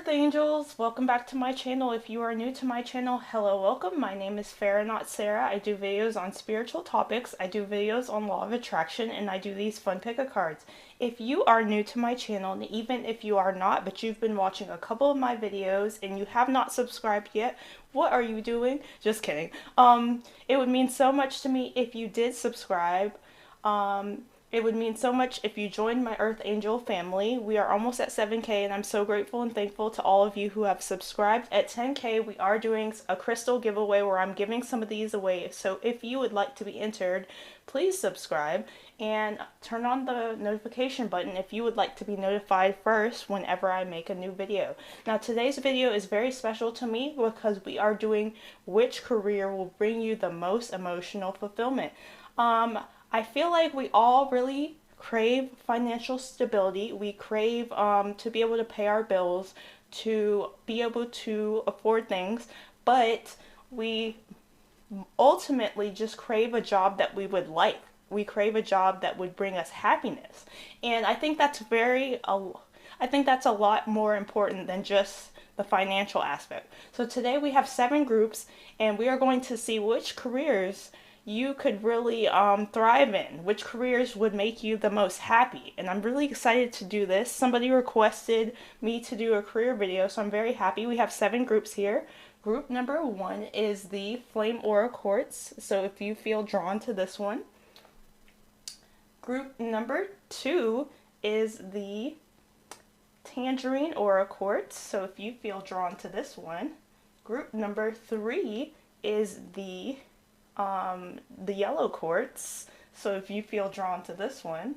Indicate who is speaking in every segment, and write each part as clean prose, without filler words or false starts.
Speaker 1: Angels, welcome back to my channel. If you are new to my channel, hello, welcome. My name is Farrah, not Sarah. I do videos on spiritual topics, I do videos on law of attraction, and I do these fun pick a cards. If you are new to my channel, and even if you are not, but you've been watching a couple of my videos and you have not subscribed yet, what are you doing? Just kidding. It would mean so much to me if you did subscribe. It would mean so much if you joined my Earth Angel family. We are almost at 7K, and I'm so grateful and thankful to all of you who have subscribed. At 10K, we are doing a crystal giveaway where I'm giving some of these away. So if you would like to be entered, please subscribe and turn on the notification button if you would like to be notified first whenever I make a new video. Now, today's video is very special to me because we are doing which career will bring you the most emotional fulfillment. I feel like we all really crave financial stability. We crave to be able to pay our bills, to be able to afford things, but we ultimately just crave a job that we would like. We crave a job that would bring us happiness. And I think that's a lot more important than just the financial aspect. So today we have 7 groups, and we are going to see which careers you could really thrive in, which careers would make you the most happy. And I'm really excited to do this. Somebody requested me to do a career video, so I'm very happy. We have 7 groups here. Group number 1 is the Flame Aura Quartz, so if you feel drawn to this one. Group number 2 is the Tangerine Aura Quartz, so if you feel drawn to this one. Group number 3 is the yellow quartz, so if you feel drawn to this one.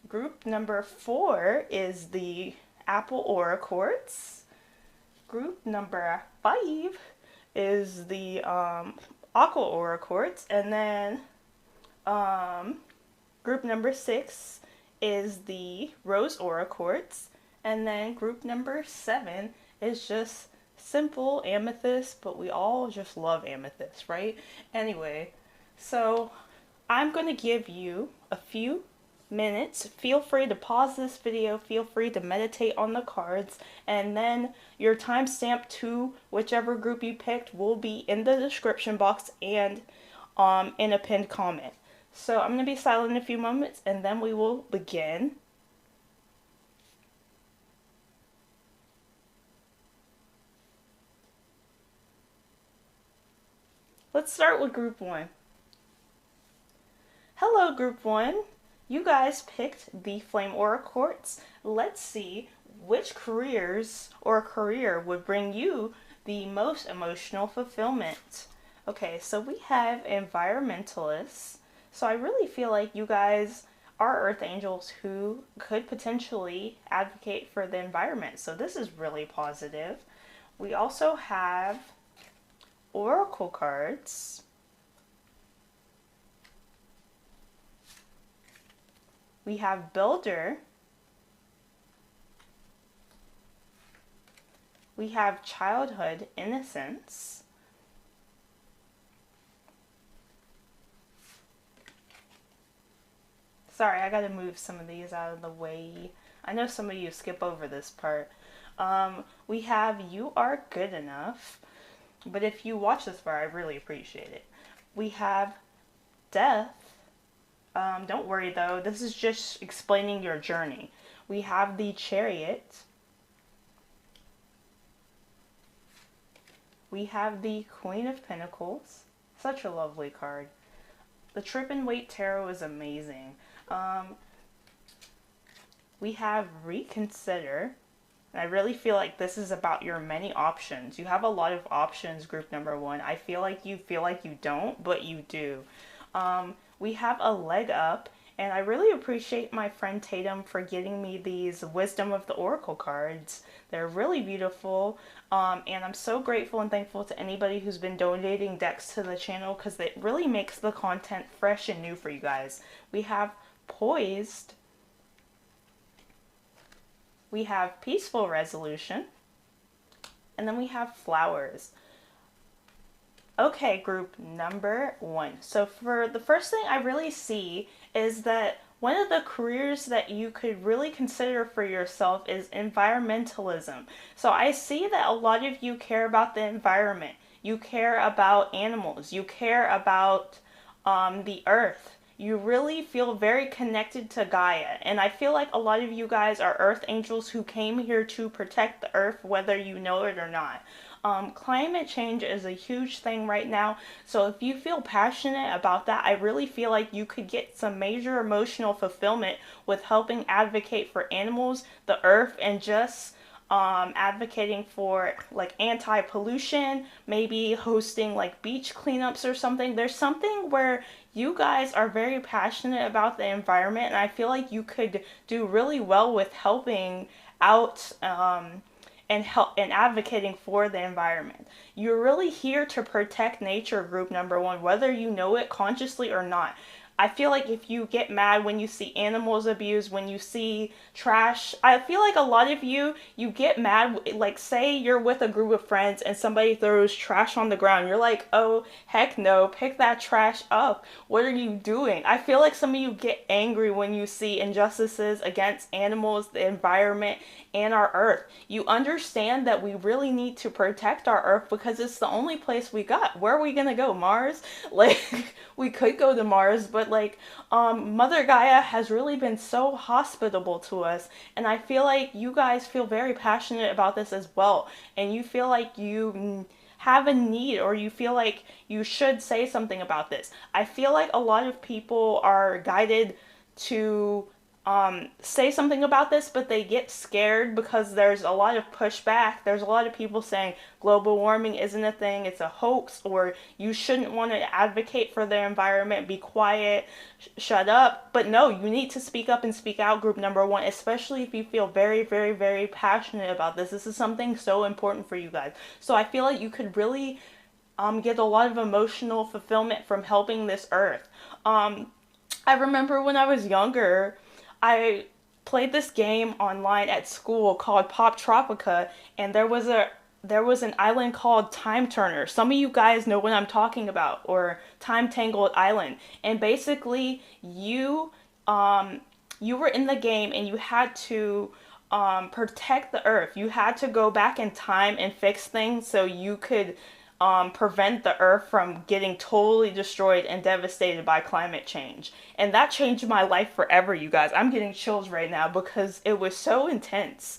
Speaker 1: Group number 4 is the Aqua Aura quartz. Group number 5 is the Aqua Aura quartz, and then group number 6 is the Rose Aura quartz, and then group number 7 is just simple amethyst, but we all just love amethyst, right? Anyway, so I'm going to give you a few minutes. Feel free to pause this video, feel free to meditate on the cards, and then your timestamp to whichever group you picked will be in the description box and in a pinned comment. So I'm going to be silent in a few moments, and then we will begin. Let's start with group 1. Hello, group 1. You guys picked the Flame Aura Quartz. Let's see which careers or career would bring you the most emotional fulfillment. Okay, so we have environmentalists. So I really feel like you guys are Earth Angels who could potentially advocate for the environment. So this is really positive. We also have Oracle cards. We have Builder. We have Childhood Innocence. Sorry, I gotta move some of these out of the way. I know some of you skip over this part. We have You Are Good Enough. But if you watch this far, I really appreciate it. We have Death. Don't worry though, this is just explaining your journey. We have the Chariot. We have the Queen of Pentacles. Such a lovely card. The Trip and Wait Tarot is amazing. We have Reconsider. I really feel like this is about your many options. You have a lot of options, group number 1. I feel like you don't, but you do. We have a Leg Up, and I really appreciate my friend Tatum for getting me these Wisdom of the Oracle cards. They're really beautiful, and I'm so grateful and thankful to anybody who's been donating decks to the channel because it really makes the content fresh and new for you guys. We have Poised. We have Peaceful Resolution, and then we have Flowers. Okay, group number 1. So for the first thing I really see is that one of the careers that you could really consider for yourself is environmentalism. So I see that a lot of you care about the environment. You care about animals. You care about the earth. You really feel very connected to Gaia. And I feel like a lot of you guys are earth angels who came here to protect the earth, whether you know it or not. Climate change is a huge thing right now. So if you feel passionate about that, I really feel like you could get some major emotional fulfillment with helping advocate for animals, the earth, and just advocating for like anti-pollution, maybe hosting like beach cleanups or something. There's something where you guys are very passionate about the environment, and I feel like you could do really well with helping out and help and advocating for the environment. You're really here to protect nature, group number one, whether you know it consciously or not. I feel like if you get mad when you see animals abused, when you see trash, I feel like a lot of you get mad, like say you're with a group of friends and somebody throws trash on the ground. You're like, oh, heck no, pick that trash up. What are you doing? I feel like some of you get angry when you see injustices against animals, the environment, and our earth. You understand that we really need to protect our earth because it's the only place we got. Where are we gonna go? Mars? Like, we could go to Mars, but like Mother Gaia has really been so hospitable to us, and I feel like you guys feel very passionate about this as well, and you feel like you have a need, or you feel like you should say something about this. I feel like a lot of people are guided to say something about this, but they get scared because there's a lot of pushback. There's a lot of people saying global warming isn't a thing, it's a hoax, or you shouldn't want to advocate for the environment, be quiet, shut up. But no, you need to speak up and speak out, group number one, especially if you feel very, very, very passionate about this. This is something so important for you guys. So I feel like you could really get a lot of emotional fulfillment from helping this earth. I remember when I was younger, I played this game online at school called Pop Tropica, and there was an island called Time Turner. Some of you guys know what I'm talking about, or Time Tangled Island. And basically, you were in the game and you had to protect the earth. You had to go back in time and fix things so you could prevent the earth from getting totally destroyed and devastated by climate change. And that changed my life forever, you guys. I'm getting chills right now because it was so intense.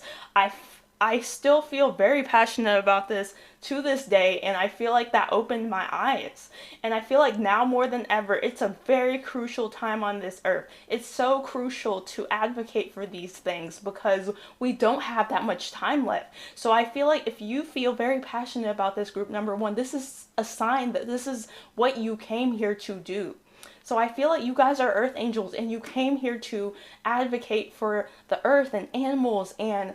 Speaker 1: I still feel very passionate about this to this day, and I feel like that opened my eyes. And I feel like now more than ever, it's a very crucial time on this earth. It's so crucial to advocate for these things because we don't have that much time left. So I feel like if you feel very passionate about this, group number one, this is a sign that this is what you came here to do. So I feel like you guys are earth angels and you came here to advocate for the earth and animals and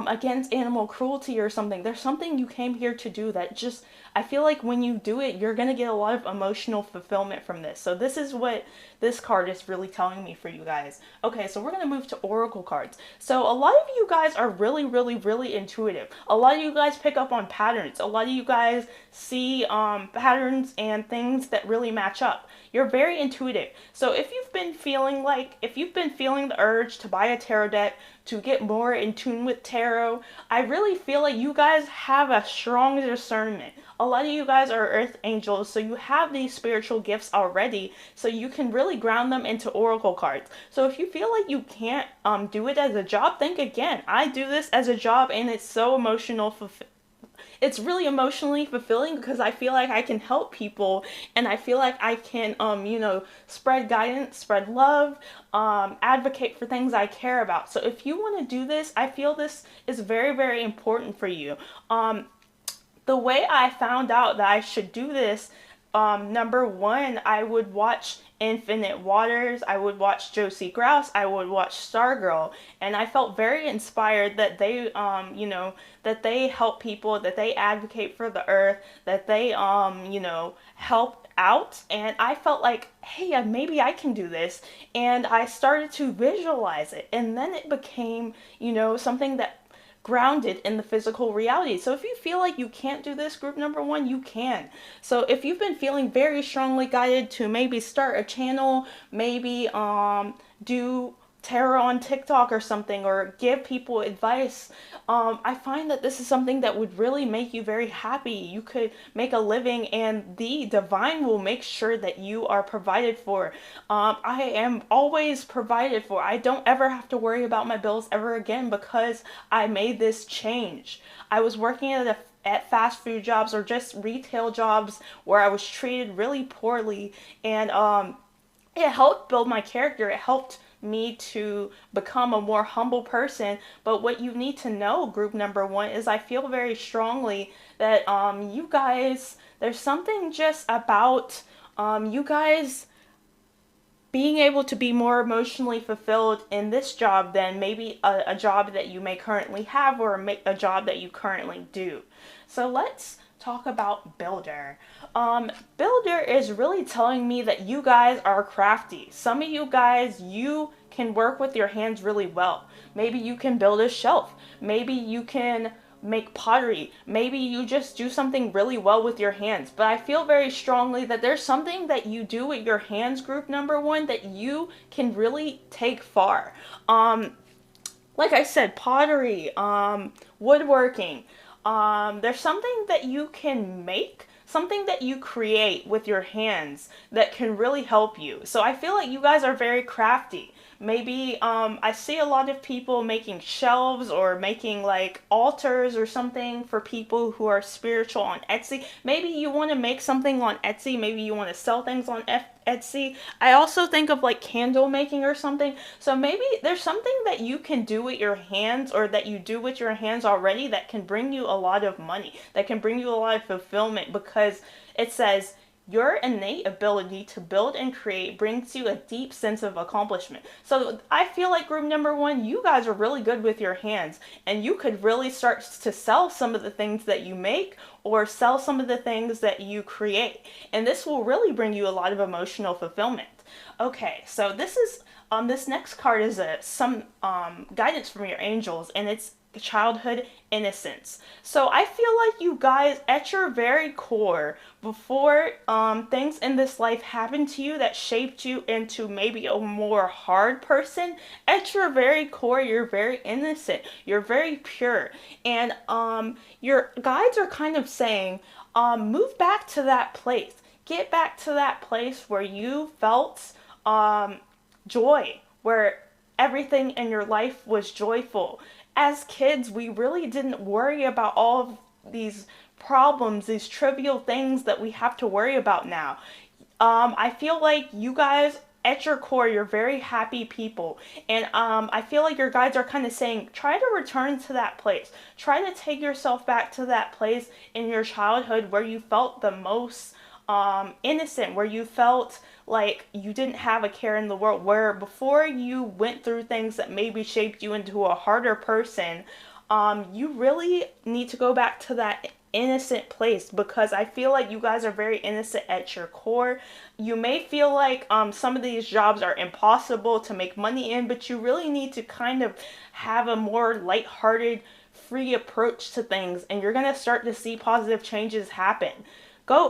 Speaker 1: against animal cruelty or something. There's something you came here to do that just, I feel like when you do it, you're going to get a lot of emotional fulfillment from this. So this is what this card is really telling me for you guys. Okay, so we're going to move to oracle cards. So a lot of you guys are really, really, really intuitive. A lot of you guys pick up on patterns. A lot of you guys see patterns and things that really match up. You're very intuitive. So if you've been feeling the urge to buy a tarot deck, to get more in tune with tarot, I really feel like you guys have a strong discernment. A lot of you guys are earth angels, so you have these spiritual gifts already, so you can really ground them into oracle cards. So if you feel like you can't do it as a job, think again. I do this as a job, and it's so it's really emotionally fulfilling because I feel like I can help people, and I feel like I can, spread guidance, spread love, advocate for things I care about. So if you want to do this, I feel this is very, very important for you. The way I found out that I should do this, number one, I would watch Infinite Waters, I would watch Josie Grouse, I would watch Stargirl, and I felt very inspired that they, that they help people, that they advocate for the earth, that they, help out, and I felt like, hey, maybe I can do this, and I started to visualize it, and then it became, something that grounded in the physical reality. So if you feel like you can't do this, group number one, you can. So if you've been feeling very strongly guided to maybe start a channel, maybe do tarot on TikTok or something, or give people advice, I find that this is something that would really make you very happy. You could make a living, and the divine will make sure that you are provided for. I am always provided for. I don't ever have to worry about my bills ever again because I made this change. I was working at fast food jobs or just retail jobs where I was treated really poorly, and it helped build my character. It helped me to become a more humble person. But what you need to know, group number one, is I feel very strongly that you guys, there's something just about you guys being able to be more emotionally fulfilled in this job than maybe a job that you may currently have, or a job that you currently do. So let's talk about Builder. Builder is really telling me that you guys are crafty. Some of you guys, you can work with your hands really well. Maybe you can build a shelf. Maybe you can make pottery. Maybe you just do something really well with your hands. But I feel very strongly that there's something that you do with your hands, group number one, that you can really take far. Like I said, pottery, woodworking. There's something that you can make, something that you create with your hands that can really help you. So I feel like you guys are very crafty. Maybe I see a lot of people making shelves or making like altars or something for people who are spiritual on Etsy. Maybe you want to make something on Etsy. Maybe you want to sell things on Etsy. I also think of like candle making or something. So maybe there's something that you can do with your hands, or that you do with your hands already, that can bring you a lot of money, that can bring you a lot of fulfillment, because it says your innate ability to build and create brings you a deep sense of accomplishment. So I feel like group number one, you guys are really good with your hands, and you could really start to sell some of the things that you make, or sell some of the things that you create. And this will really bring you a lot of emotional fulfillment. Okay, so this next card is some guidance from your angels, and it's childhood innocence. So I feel like you guys, at your very core, before things in this life happened to you that shaped you into maybe a more hard person, at your very core, you're very innocent, you're very pure, and your guides are kind of saying, move back to that place, get back to that place where you felt joy, where everything in your life was joyful. As kids, we really didn't worry about all of these problems, these trivial things that we have to worry about now. I feel like you guys, at your core, you're very happy people. And I feel like your guides are kind of saying, try to return to that place. Try to take yourself back to that place in your childhood where you felt the most innocent, where you felt like you didn't have a care in the world, where before you went through things that maybe shaped you into a harder person, you really need to go back to that innocent place, because I feel like you guys are very innocent at your core. You may feel like some of these jobs are impossible to make money in, but you really need to kind of have a more lighthearted, free approach to things, and you're going to start to see positive changes happen.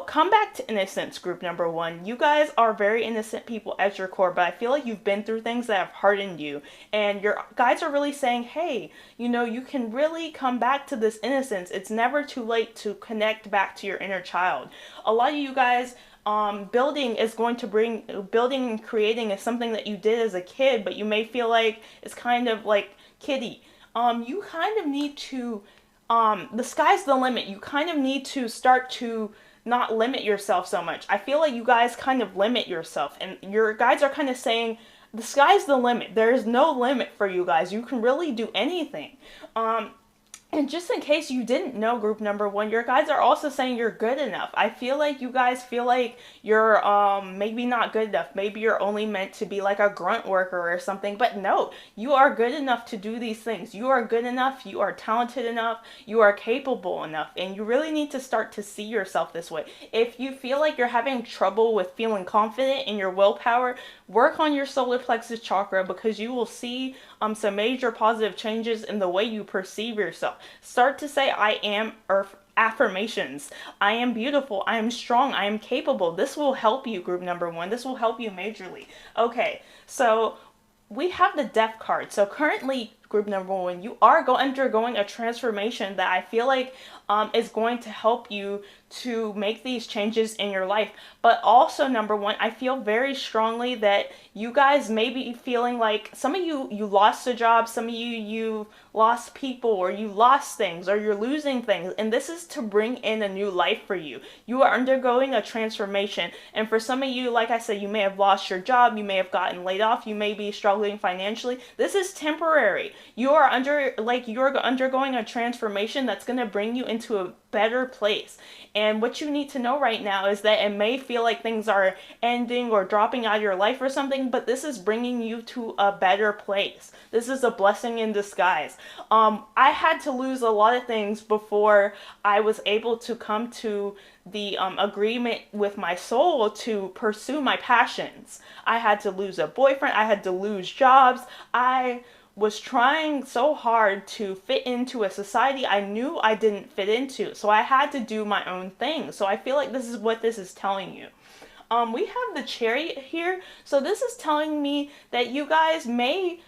Speaker 1: Come back to innocence, group number one. You guys are very innocent people at your core, but I feel like you've been through things that have hardened you. And your guides are really saying, hey, you can really come back to this innocence. It's never too late to connect back to your inner child. A lot of you guys, building and creating is something that you did as a kid, but you may feel like it's kind of like kiddie. You kind of need to, the sky's the limit. You kind of need to start to not limit yourself so much. I feel like you guys kind of limit yourself, and your guides are kind of saying the sky's the limit. There is no limit for you guys. You can really do anything. And just in case you didn't know, group number one, your guys are also saying you're good enough. I feel like you guys feel like you're maybe not good enough. Maybe you're only meant to be like a grunt worker or something. But no, you are good enough to do these things. You are good enough, you are talented enough, you are capable enough, and you really need to start to see yourself this way. If you feel like you're having trouble with feeling confident in your willpower, work on your solar plexus chakra, because you will see some major positive changes in the way you perceive yourself. Start to say, I am, or affirmations. I am beautiful. I am strong. I am capable. This will help you, group number one. This will help you majorly. Okay, so we have the death card. So currently, group number one, you are undergoing a transformation that I feel like is going to help you to make these changes in your life. But also, number one, I feel very strongly that you guys may be feeling like some of you lost a job, some of you lost people, or you lost things, or you're losing things, and this is to bring in a new life for you. You are undergoing a transformation, and for some of you, like I said, you may have lost your job, you may have gotten laid off, you may be struggling financially. This is temporary. You're undergoing a transformation that's going to bring you into a better place. And what you need to know right now is that it may feel like things are ending or dropping out of your life or something, but this is bringing you to a better place. This is a blessing in disguise. I had to lose a lot of things before I was able to come to the agreement with my soul to pursue my passions. I had to lose a boyfriend. I had to lose jobs. I was trying so hard to fit into a society I knew I didn't fit into. So I had to do my own thing. So I feel like this is what this is telling you. We have the Chariot here. So this is telling me that you guys may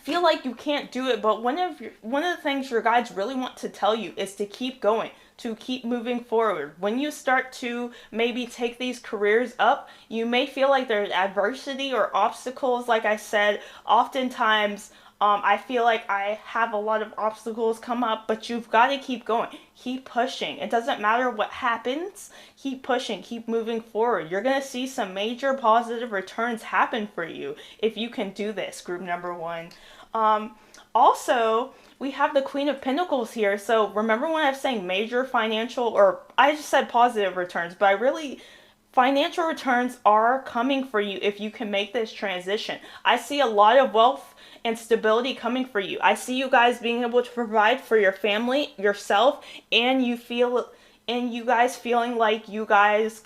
Speaker 1: feel like you can't do it, but one of the things your guides really want to tell you is to keep going, to keep moving forward. When you start to maybe take these careers up, you may feel like there's adversity or obstacles. Like I said, oftentimes I feel like I have a lot of obstacles come up, but you've got to keep going. Keep pushing. It doesn't matter what happens. Keep pushing. Keep moving forward. You're going to see some major positive returns happen for you if you can do this, group number one. Also, we have the Queen of Pentacles here. So remember when I was saying major financial, or I just said positive returns, but I really, financial returns are coming for you if you can make this transition. I see a lot of wealth and stability coming for you. I see you guys being able to provide for your family, yourself, and you guys feeling like you guys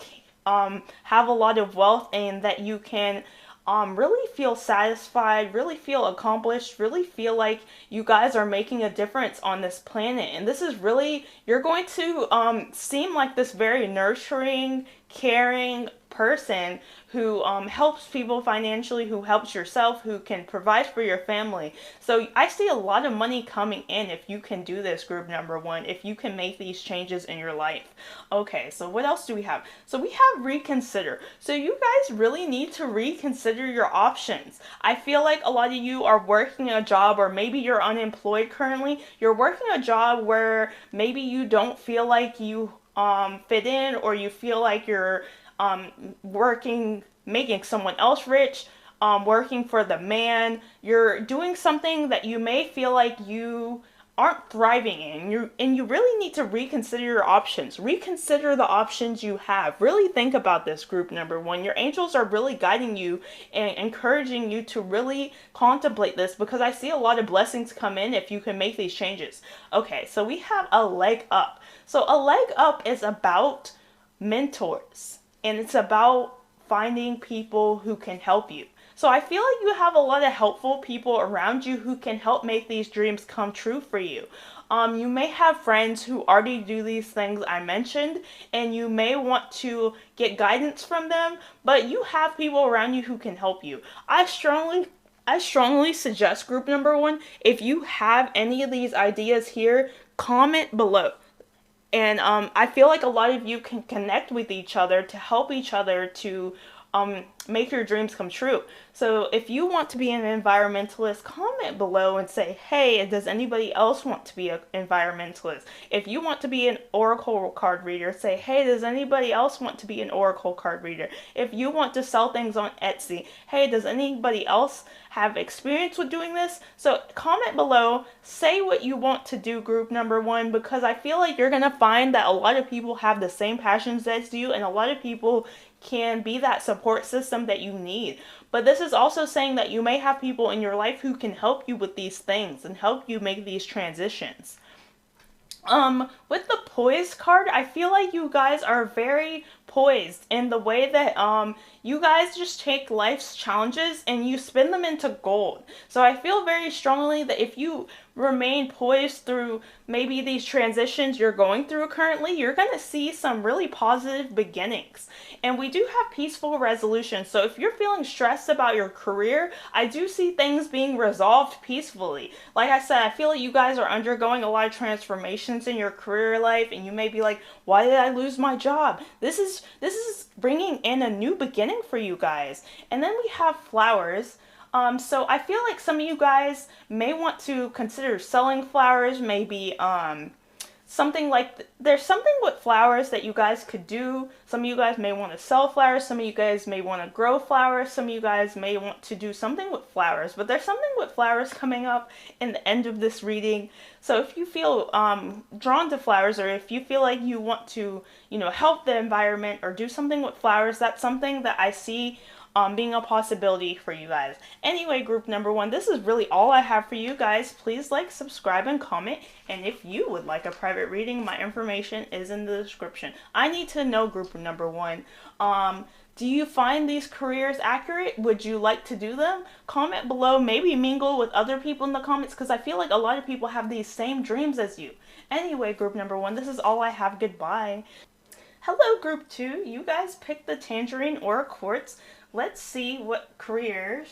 Speaker 1: have a lot of wealth and that you can really feel satisfied, really feel accomplished, really feel like you guys are making a difference on this planet. And this is really, you're going to seem like this very nurturing, caring person who helps people financially, who helps yourself, who can provide for your family. So I see a lot of money coming in if you can do this, group number one, if you can make these changes in your life. Okay, so what else do we have? So we have reconsider. So you guys really need to reconsider your options. I feel like a lot of you are working a job, or maybe you're unemployed currently. You're working a job where maybe you don't feel like you fit in, or you feel like you're working, making someone else rich, working for the man. You're doing something that you may feel like you aren't thriving in. And you really need to reconsider your options. Reconsider the options you have. Really think about this, group number one. Your angels are really guiding you and encouraging you to really contemplate this, because I see a lot of blessings come in if you can make these changes. Okay, so we have a leg up. So a leg up is about mentors. And it's about finding people who can help you. So I feel like you have a lot of helpful people around you who can help make these dreams come true for you. You may have friends who already do these things I mentioned, and you may want to get guidance from them, but you have people around you who can help you. I strongly suggest, group number one, if you have any of these ideas here, comment below. And I feel like a lot of you can connect with each other to help each other to make your dreams come true. So if you want to be an environmentalist, comment below and say, hey, does anybody else want to be an environmentalist? If you want to be an oracle card reader, say, hey, does anybody else want to be an oracle card reader? If you want to sell things on Etsy, hey, does anybody else have experience with doing this? So comment below, say what you want to do, group number 1, because I feel like you're going to find that a lot of people have the same passions as you, and a lot of people can be that support system that you need. But this is also saying that you may have people in your life who can help you with these things and help you make these transitions. With the poised card, I feel like you guys are very poised in the way that, you guys just take life's challenges and you spin them into gold. So I feel very strongly that if you remain poised through maybe these transitions you're going through currently, you're going to see some really positive beginnings. And we do have peaceful resolution. So if you're feeling stressed about your career, I do see things being resolved peacefully. Like I said, I feel like you guys are undergoing a lot of transformations in your career life, and you may be like, why did I lose my job? This is bringing in a new beginning for you guys. And then we have flowers. So I feel like some of you guys may want to consider selling flowers, maybe, something like, there's something with flowers that you guys could do. Some of you guys may want to sell flowers, some of you guys may want to grow flowers, some of you guys may want to do something with flowers, but there's something with flowers coming up in the end of this reading. So if you feel drawn to flowers, or if you feel like you want to, help the environment or do something with flowers, that's something that I see being a possibility for you guys. Anyway, group number 1, this is really all I have for you guys. Please like, subscribe, and comment. And if you would like a private reading, my information is in the description. I need to know, group number 1, do you find these careers accurate? Would you like to do them? Comment below, maybe mingle with other people in the comments, because I feel like a lot of people have these same dreams as you. Anyway, group number 1, this is all I have. Goodbye. Hello, group 2. You guys picked the Tangerine or Quartz. Let's see what career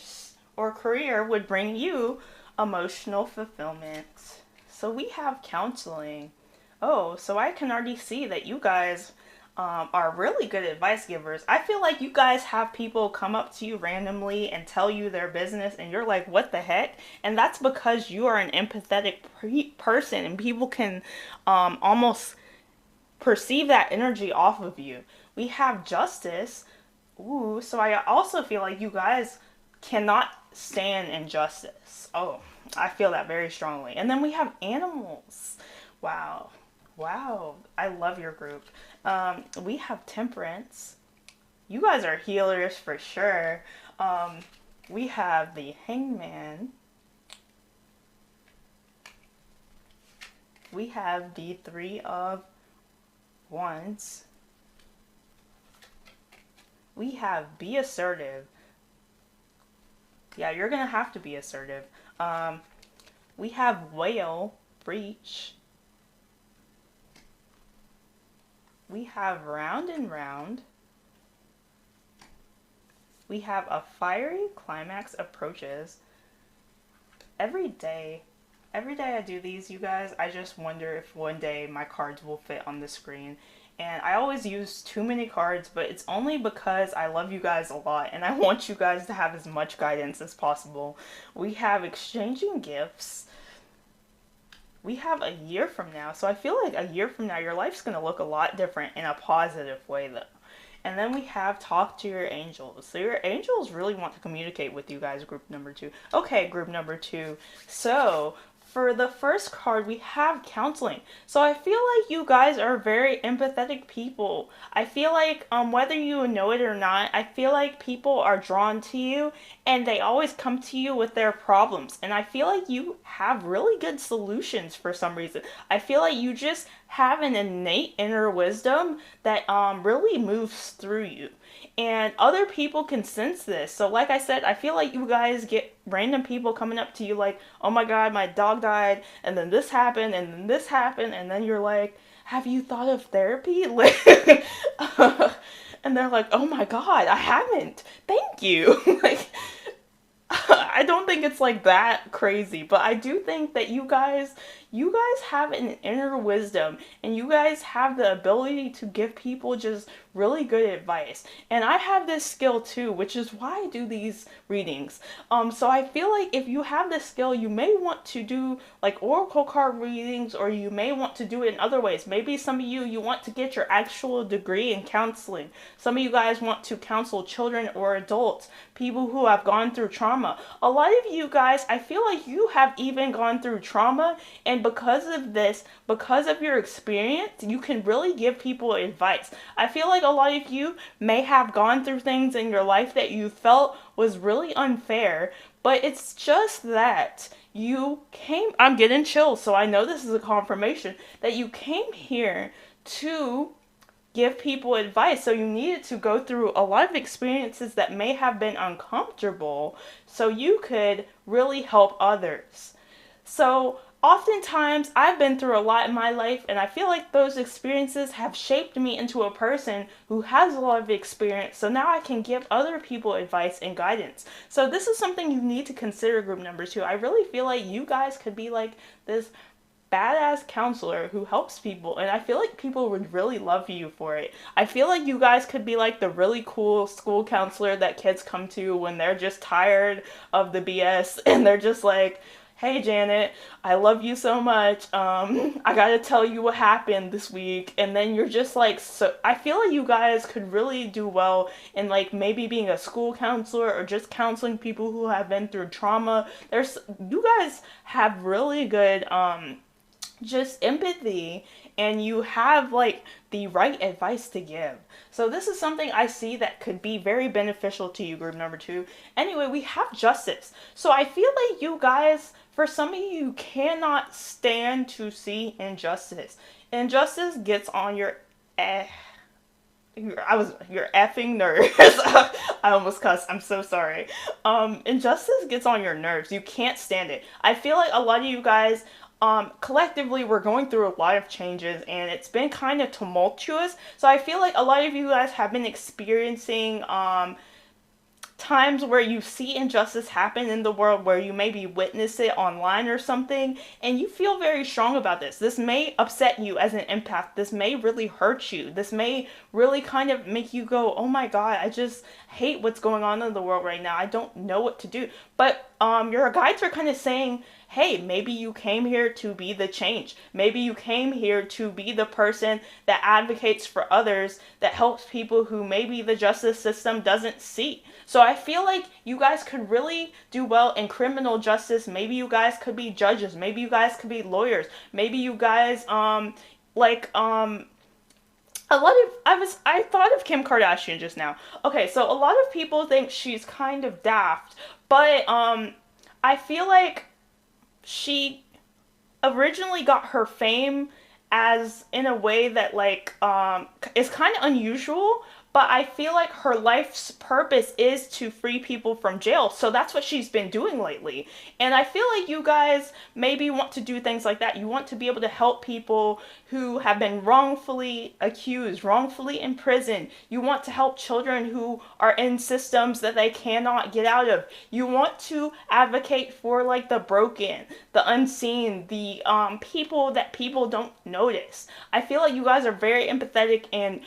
Speaker 1: would bring you emotional fulfillment. So we have counseling. Oh, so I can already see that you guys are really good advice givers. I feel like you guys have people come up to you randomly and tell you their business, and you're like, what the heck? And that's because you are an empathetic person, and people can almost perceive that energy off of you. We have justice. Ooh, so I also feel like you guys cannot stand injustice. Oh, I feel that very strongly. And then we have animals. Wow. Wow. I love your group. We have temperance. You guys are healers for sure. We have the hangman. We have the 3 of Wands. We have be assertive. Yeah, you're going to have to be assertive. We have whale, breach. We have round and round. We have a fiery climax approaches. Every day I do these, you guys, I just wonder if one day my cards will fit on the screen. And I always use too many cards, but it's only because I love you guys a lot and I want you guys to have as much guidance as possible. We have exchanging gifts. We have a year from now. So I feel like a year from now, your life's going to look a lot different in a positive way, though. And then we have talk to your angels. So your angels really want to communicate with you guys, group number 2. Okay, group number 2. So for the first card, we have counseling. So I feel like you guys are very empathetic people. I feel like whether you know it or not, I feel like people are drawn to you and they always come to you with their problems. And I feel like you have really good solutions for some reason. I feel like you just have an innate inner wisdom that really moves through you. And other people can sense this. So like I said, I feel like you guys get random people coming up to you like, oh my god, my dog died, and then this happened, and then this happened, and then you're like, have you thought of therapy? And they're like, oh my god, I haven't. Thank you. Like, I don't think it's like that crazy, but I do think that you guys, you guys have an inner wisdom, and you guys have the ability to give people just really good advice. And I have this skill too, which is why I do these readings. So I feel like if you have this skill, you may want to do like oracle card readings, or you may want to do it in other ways. Maybe some of you want to get your actual degree in counseling. Some of you guys want to counsel children or adults, people who have gone through trauma. A lot of you guys, I feel like you have even gone through trauma, and because of this, because of your experience, you can really give people advice. I feel like a lot of you may have gone through things in your life that you felt was really unfair, but it's just that you came, I'm getting chills, so I know this is a confirmation that you came here to give people advice. So you needed to go through a lot of experiences that may have been uncomfortable so you could really help others. So oftentimes I've been through a lot in my life, and I feel like those experiences have shaped me into a person who has a lot of experience, so now I can give other people advice and guidance. So this is something you need to consider, group number 2. I really feel like you guys could be like this badass counselor who helps people, and I feel like people would really love you for it. I feel like you guys could be like the really cool school counselor that kids come to when they're just tired of the BS, and they're just like, hey Janet, I love you so much, I gotta tell you what happened this week. And then you're just like, so I feel like you guys could really do well in like maybe being a school counselor, or just counseling people who have been through trauma. You guys have really good just empathy, and you have like the right advice to give. So this is something I see that could be very beneficial to you, group number 2. Anyway, we have justice. So I feel like you guys, for some of you, cannot stand to see injustice. Injustice gets on your your effing nerves. I almost cussed. I'm so sorry. Injustice gets on your nerves. You can't stand it. I feel like a lot of you guys, collectively, we're going through a lot of changes, and it's been kind of tumultuous. So I feel like a lot of you guys have been experiencing times where you see injustice happen in the world, where you maybe witness it online or something, and you feel very strong about this. This may upset you as an empath. This may really hurt you. This may really kind of make you go, oh my god, I just hate what's going on in the world right now. I don't know what to do. But your guides are kind of saying, hey, maybe you came here to be the change. Maybe you came here to be the person that advocates for others, that helps people who maybe the justice system doesn't see. So I feel like you guys could really do well in criminal justice. Maybe you guys could be judges. Maybe you guys could be lawyers. Maybe you guys, a lot of, I thought of Kim Kardashian just now. Okay, so a lot of people think she's kind of daft, but I feel like she originally got her fame as in a way that like is kind of unusual, but I feel like her life's purpose is to free people from jail. So that's what she's been doing lately. And I feel like you guys maybe want to do things like that. You want to be able to help people who have been wrongfully accused, wrongfully imprisoned. You want to help children who are in systems that they cannot get out of. You want to advocate for like the broken, the unseen, the people that people don't notice. I feel like you guys are very empathetic, and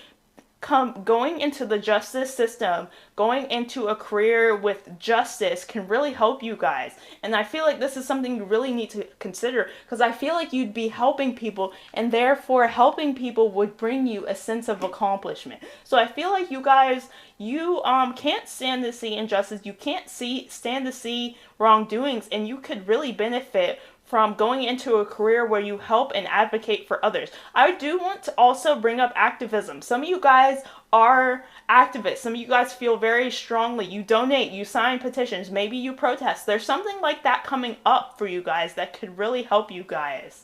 Speaker 1: going into the justice system, going into a career with justice can really help you guys. And I feel like this is something you really need to consider, because I feel like you'd be helping people, and therefore helping people would bring you a sense of accomplishment. So I feel like you guys, you can't stand to see injustice, you can't stand to see wrongdoings, and you could really benefit from going into a career where you help and advocate for others. I do want to also bring up activism. Some of you guys are activists. Some of you guys feel very strongly. You donate, you sign petitions, maybe you protest. There's something like that coming up for you guys that could really help you guys.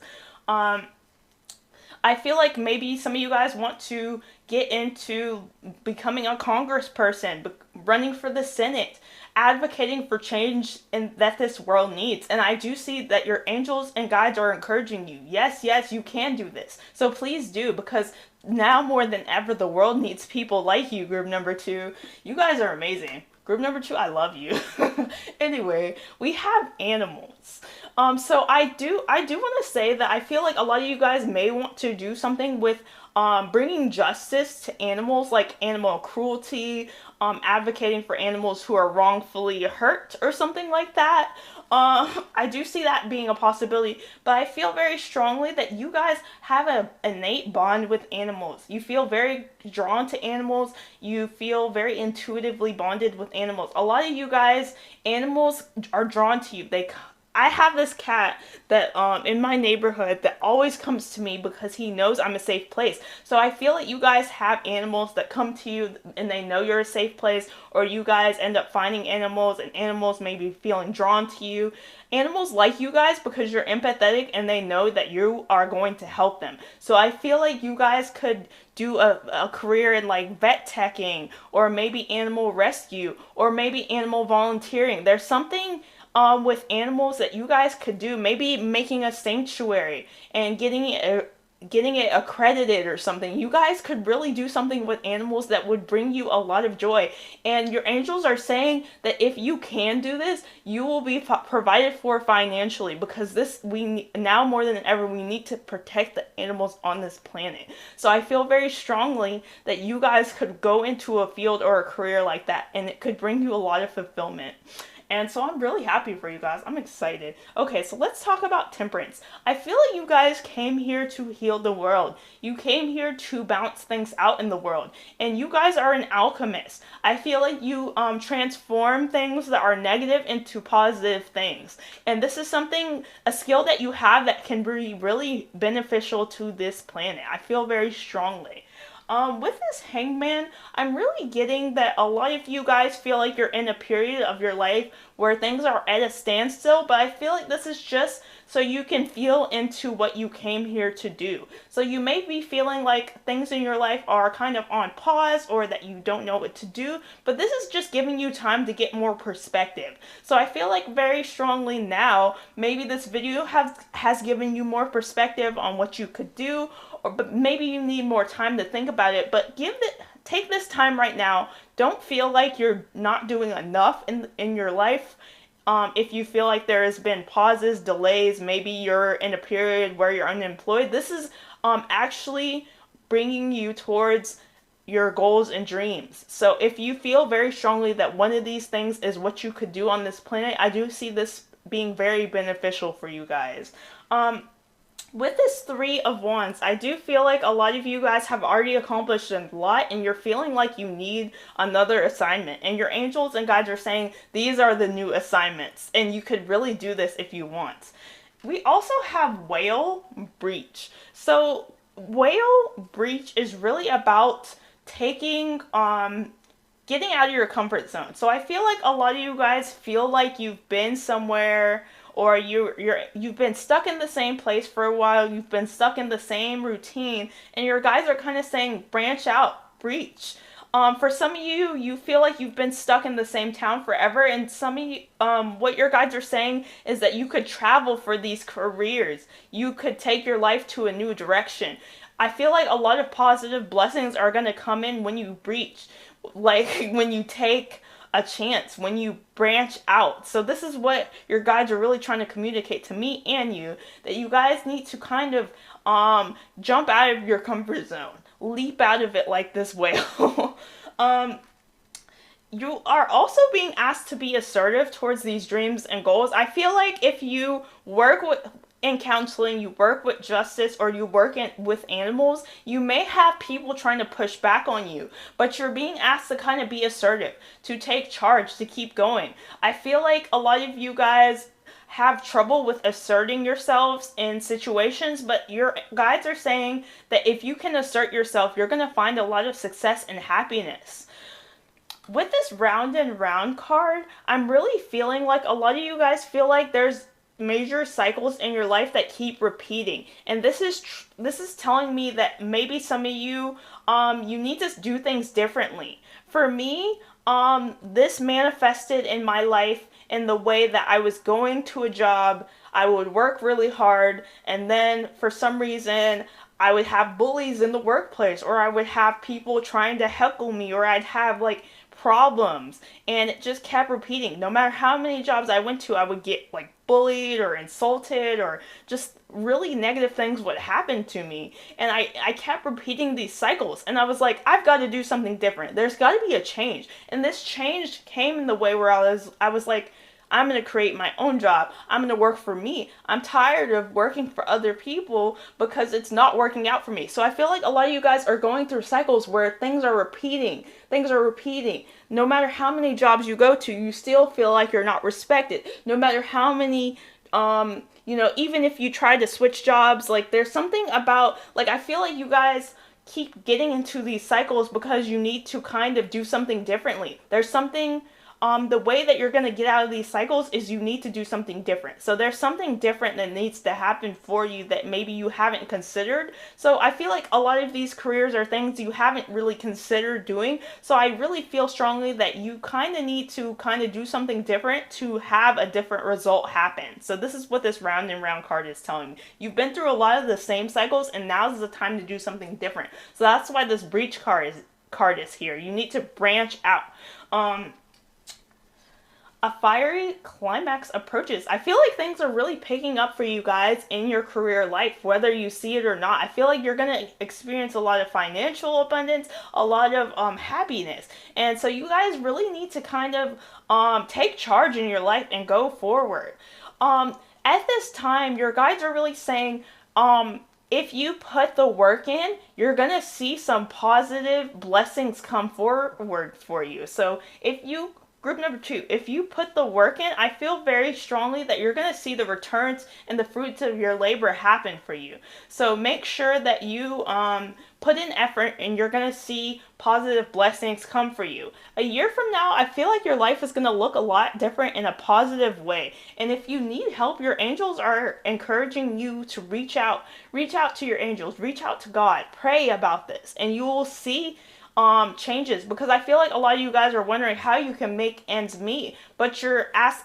Speaker 1: I feel like maybe some of you guys want to get into becoming a congressperson, running for the Senate, advocating for change that this world needs. And I do see that your angels and guides are encouraging you. Yes, yes, you can do this. So please do, because now more than ever, the world needs people like you, group number 2. You guys are amazing. Group number 2, I love you. Anyway, we have animals. So I do want to say that I feel like a lot of you guys may want to do something with bringing justice to animals, like animal cruelty, advocating for animals who are wrongfully hurt or something like that. I do see that being a possibility, but I feel very strongly that you guys have an innate bond with animals. You feel very drawn to animals. You feel very intuitively bonded with animals. A lot of you guys, animals are drawn to you. I have this cat that in my neighborhood that always comes to me because he knows I'm a safe place. So I feel like you guys have animals that come to you and they know you're a safe place, or you guys end up finding animals and animals may be feeling drawn to you. Animals like you guys because you're empathetic and they know that you are going to help them. So I feel like you guys could do a career in like vet teching, or maybe animal rescue, or maybe animal volunteering. There's something with animals that you guys could do. Maybe making a sanctuary and getting it accredited or something. You guys could really do something with animals that would bring you a lot of joy. And your angels are saying that if you can do this, you will be provided for financially, because now more than ever we need to protect the animals on this planet. So I feel very strongly that you guys could go into a field or a career like that, and it could bring you a lot of fulfillment. And so I'm really happy for you guys. I'm excited. Okay, so let's talk about temperance. I feel like you guys came here to heal the world. You came here to bounce things out in the world. And you guys are an alchemist. I feel like you transform things that are negative into positive things. And this is a skill that you have that can be really beneficial to this planet. I feel very strongly. With this hangman, I'm really getting that a lot of you guys feel like you're in a period of your life where things are at a standstill, but I feel like this is just so you can feel into what you came here to do. So you may be feeling like things in your life are kind of on pause, or that you don't know what to do, but this is just giving you time to get more perspective. So I feel like very strongly now, maybe this video has given you more perspective on what you could do, but maybe you need more time to think about it. But take this time right now. Don't feel like you're not doing enough in your life. If you feel like there has been pauses, delays, maybe you're in a period where you're unemployed, this is actually bringing you towards your goals and dreams. So if you feel very strongly that one of these things is what you could do on this planet, I do see this being very beneficial for you guys. With this Three of Wands, I do feel like a lot of you guys have already accomplished a lot, and you're feeling like you need another assignment. And your angels and guides are saying these are the new assignments, and you could really do this if you want. We also have Whale Breach. So Whale Breach is really about getting out of your comfort zone. So I feel like a lot of you guys feel like you've been somewhere, or you've been stuck in the same place for a while, you've been stuck in the same routine, and your guys are kind of saying branch out, breach. For some of you, you feel like you've been stuck in the same town forever, and some of you, what your guides are saying is that you could travel for these careers. You could take your life to a new direction. I feel like a lot of positive blessings are going to come in when you breach, like when you take a chance, when you branch out. So this is what your guides are really trying to communicate to me and you, that you guys need to kind of jump out of your comfort zone, leap out of it like this whale. You are also being asked to be assertive towards these dreams and goals. I feel like if you work in counseling, you work with justice, or you work with animals, you may have people trying to push back on you, but you're being asked to kind of be assertive, to take charge, to keep going. I feel like a lot of you guys have trouble with asserting yourselves in situations, but your guides are saying that if you can assert yourself, you're going to find a lot of success and happiness. With this Round and Round card, I'm really feeling like a lot of you guys feel like there's major cycles in your life that keep repeating, and this is telling me that maybe some of you you need to do things differently. For me, this manifested in my life in the way that I was going to a job, I would work really hard, and then for some reason I would have bullies in the workplace, or I would have people trying to heckle me, or I'd have like problems, and it just kept repeating. No matter how many jobs I went to, I would get like bullied or insulted, or just really negative things would happen to me. And I kept repeating these cycles, and I was like, I've got to do something different. There's got to be a change. And this change came in the way where I was like, I'm going to create my own job. I'm going to work for me. I'm tired of working for other people because it's not working out for me. So I feel like a lot of you guys are going through cycles where things are repeating. Things are repeating. No matter how many jobs you go to, you still feel like you're not respected. No matter how many, even if you try to switch jobs, like there's something about, like I feel like you guys keep getting into these cycles because you need to kind of do something differently. There's something the way that you're going to get out of these cycles is you need to do something different. So there's something different that needs to happen for you that maybe you haven't considered. So I feel like a lot of these careers are things you haven't really considered doing. So I really feel strongly that you kind of need to kind of do something different to have a different result happen. So this is what this round and round card is telling me. You've been through a lot of the same cycles, and now's the time to do something different. So that's why this breach card is here. You need to branch out. A fiery climax approaches. I feel like things are really picking up for you guys in your career life, whether you see it or not. I feel like you're going to experience a lot of financial abundance, a lot of happiness. And so you guys really need to kind of take charge in your life and go forward. At this time, your guides are really saying, if you put the work in, you're going to see some positive blessings come forward for you. So Group number 2, if you put the work in, I feel very strongly that you're going to see the returns and the fruits of your labor happen for you. So make sure that you put in effort, and you're going to see positive blessings come for you. A year from now, I feel like your life is going to look a lot different in a positive way. And if you need help, your angels are encouraging you to reach out to your angels, reach out to God, pray about this, and you will see changes, because I feel like a lot of you guys are wondering how you can make ends meet, but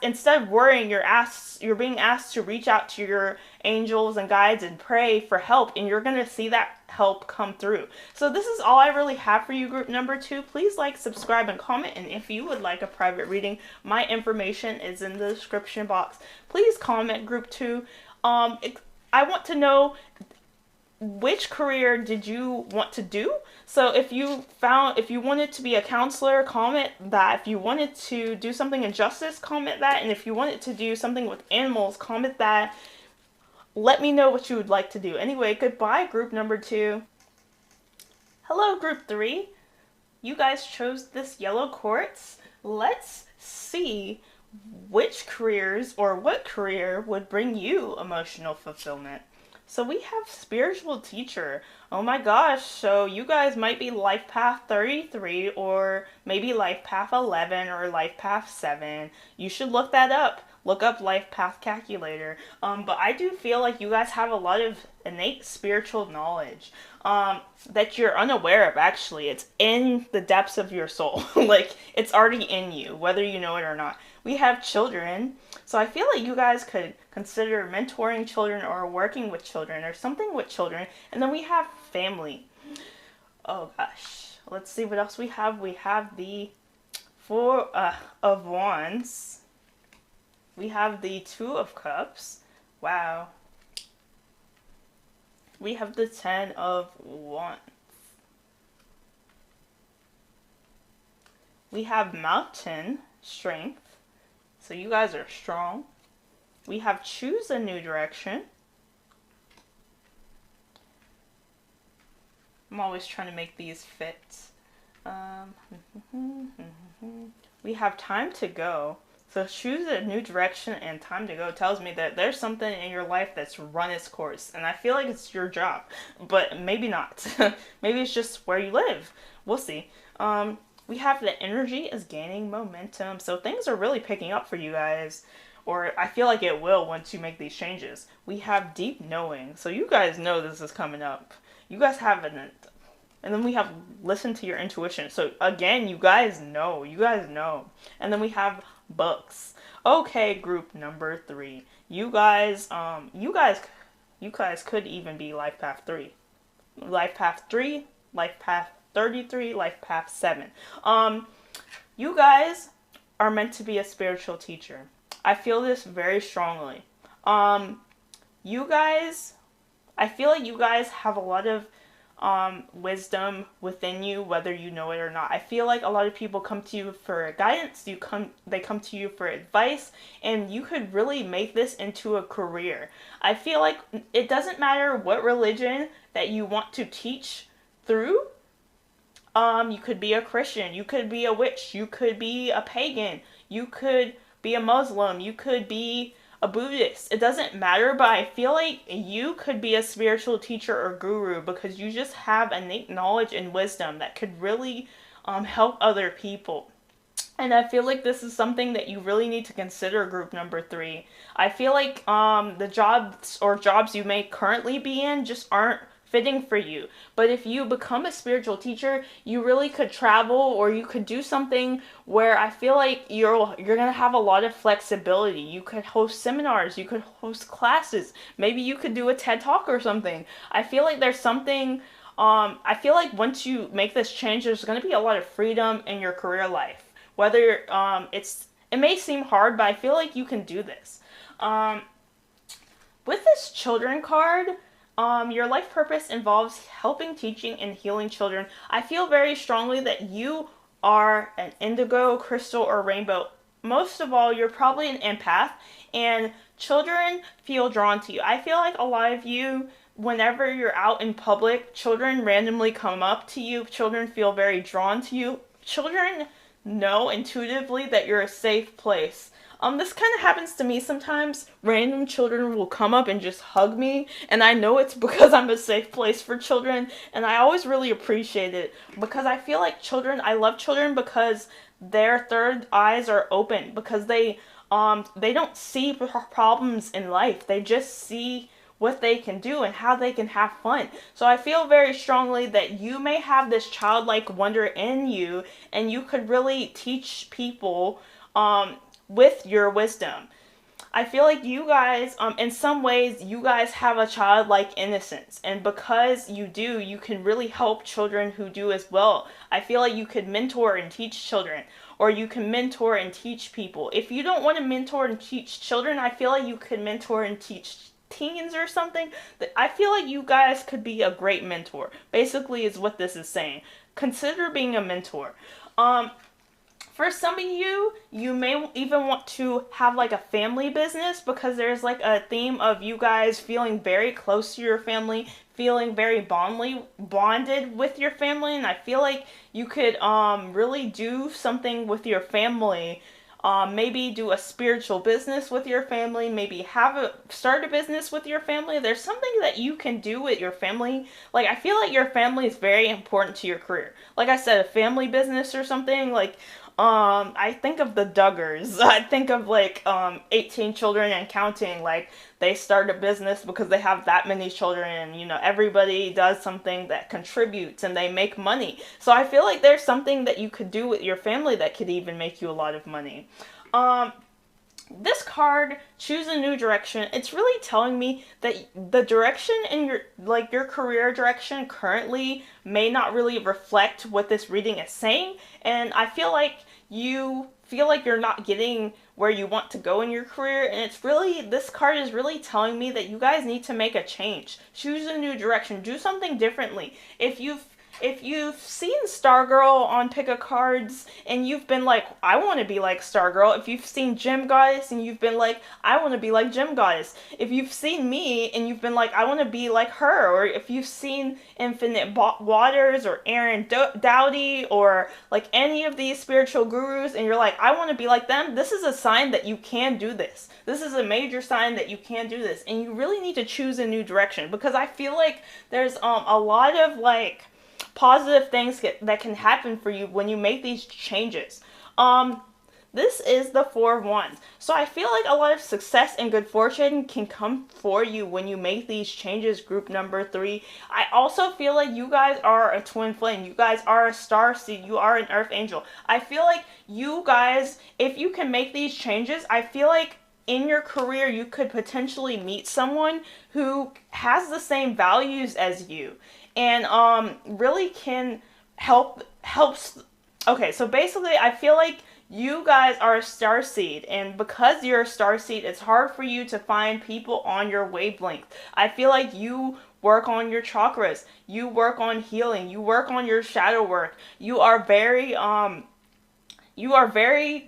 Speaker 1: instead of worrying, you're being asked to reach out to your angels and guides and pray for help, and you're going to see that help come through. So this is all I really have for you, group number 2. Please like, subscribe, and comment, and if you would like a private reading, my information is in the description box. Please comment, group 2. I want to know, which career did you want to do? So if you wanted to be a counselor, comment that. If you wanted to do something in justice, comment that. And if you wanted to do something with animals, comment that. Let me know what you would like to do. Anyway, goodbye, group number 2. Hello, group 3. You guys chose this yellow quartz. Let's see which careers, or what career would bring you emotional fulfillment. So we have spiritual teacher. Oh my gosh, so you guys might be life path 33, or maybe life path 11, or life path 7. You should look that up. Look up life path calculator. But I do feel like you guys have a lot of innate spiritual knowledge that you're unaware of, actually. It's in the depths of your soul. Like, it's already in you, whether you know it or not. We have children. So I feel like you guys could consider mentoring children, or working with children, or something with children. And then we have family. Oh gosh. Let's see what else we have. We have the 4 of Wands. We have the 2 of Cups. Wow. We have the 10 of Wands. We have Mountain Strength. So you guys are strong. We have Choose a New Direction. I'm always trying to make these fit. We have Time to Go. So Choose a New Direction and Time to Go tells me that there's something in your life that's run its course. And I feel like it's your job. But maybe not. Maybe it's just where you live. We'll see. We have the energy is gaining momentum. So things are really picking up for you guys. Or I feel like it will once you make these changes. We have deep knowing. So you guys know this is coming up. You guys have an... And then we have listen to your intuition. So again, you guys know. You guys know. And then we have books. Okay, group number 3. You guys could even be life path 3. Life path 3, life path 33, life path 7. You guys are meant to be a spiritual teacher. I feel this very strongly. You guys, I feel like you guys have a lot of wisdom within you, whether you know it or not. I feel like a lot of people come to you for guidance. They come to you for advice, and you could really make this into a career. I feel like it doesn't matter what religion that you want to teach through. You could be a Christian, you could be a witch, you could be a pagan, you could be a Muslim, you could be a Buddhist. It doesn't matter, but I feel like you could be a spiritual teacher or guru because you just have innate knowledge and wisdom that could really help other people. And I feel like this is something that you really need to consider, group number 3. I feel like the jobs you may currently be in just aren't fitting for you. But if you become a spiritual teacher, you really could travel, or you could do something where I feel like you're gonna have a lot of flexibility. You could host seminars, you could host classes, maybe you could do a TED Talk or something. I feel like there's something. I feel like once you make this change, there's gonna be a lot of freedom in your career life. Whether it may seem hard, but I feel like you can do this. With this children card, your life purpose involves helping, teaching, and healing children. I feel very strongly that you are an indigo, crystal, or rainbow. Most of all, you're probably an empath, and children feel drawn to you. I feel like a lot of you, whenever you're out in public, children randomly come up to you. Children feel very drawn to you. Children know intuitively that you're a safe place. This kind of happens to me sometimes. Random children will come up and just hug me, and I know it's because I'm a safe place for children, and I always really appreciate it because I feel like I love children because their third eyes are open, because they don't see problems in life. They just see what they can do and how they can have fun. So I feel very strongly that you may have this childlike wonder in you, and you could really teach people with your wisdom. I feel like you guys, in some ways, you guys have a childlike innocence. And because you do, you can really help children who do as well. I feel like you could mentor and teach children, or you can mentor and teach people. If you don't want to mentor and teach children, I feel like you could mentor and teach teens or something. I feel like you guys could be a great mentor, basically is what this is saying. Consider being a mentor. For some of you, you may even want to have like a family business, because there's like a theme of you guys feeling very close to your family, feeling very bonded with your family, and I feel like you could really do something with your family. Maybe do a spiritual business with your family, maybe start a business with your family. There's something that you can do with your family. Like, I feel like your family is very important to your career. Like I said, a family business or something, like, I think of the Duggars. I think of like 18 children and counting. Like, they start a business because they have that many children, and you know, everybody does something that contributes and they make money. So I feel like there's something that you could do with your family that could even make you a lot of money. This card, choose a new direction. It's really telling me that the direction in your career direction currently may not really reflect what this reading is saying, and I feel like you feel like you're not getting where you want to go in your career, and this card is really telling me that you guys need to make a change. Choose a new direction. Do something differently. If you've seen Stargirl on pick-a-cards and you've been like, I want to be like Stargirl. If you've seen Gem Goddess and you've been like, I want to be like Gem Goddess. If you've seen me and you've been like, I want to be like her. Or if you've seen Infinite Waters or Aaron Dowdy or like any of these spiritual gurus and you're like, I want to be like them, this is a sign that you can do this. This is a major sign that you can do this. And you really need to choose a new direction, because I feel like there's a lot of like positive things that can happen for you when you make these changes. This is the Four of Wands. So I feel like a lot of success and good fortune can come for you when you make these changes, group number 3. I also feel like you guys are a twin flame. You guys are a star seed. You are an earth angel. I feel like you guys, if you can make these changes, I feel like in your career you could potentially meet someone who has the same values as you, and really can helps Okay, so basically, I feel like you guys are a star seed, and because you're a star seed, it's hard for you to find people on your wavelength. I feel like you work on your chakras, you work on healing, you work on your shadow work. You are very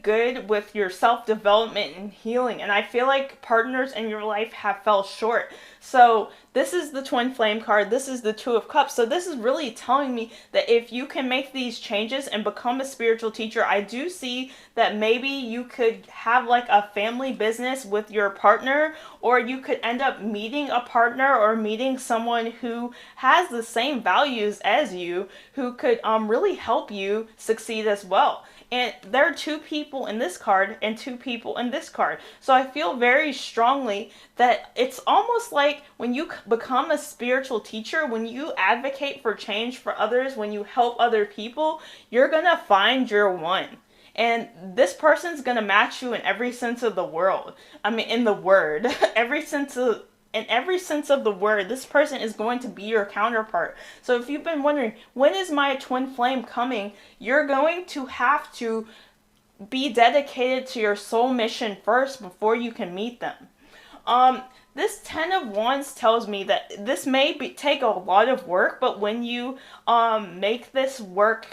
Speaker 1: good with your self development and healing, and I feel like partners in your life have fell short. So, this is the twin flame card, this is the Two of Cups. So, this is really telling me that if you can make these changes and become a spiritual teacher, I do see that maybe you could have like a family business with your partner, or you could end up meeting a partner or meeting someone who has the same values as you, who could really help you succeed as well. And there are two people in this card and two people in this card. So I feel very strongly that it's almost like when you become a spiritual teacher, when you advocate for change for others, when you help other people, you're going to find your one. And this person's going to match you in every sense of the world. I mean, in the word. In every sense of the word, this person is going to be your counterpart. So if you've been wondering, when is my twin flame coming? You're going to have to be dedicated to your soul mission first before you can meet them. This Ten of Wands tells me that this may take a lot of work, but when you make this work,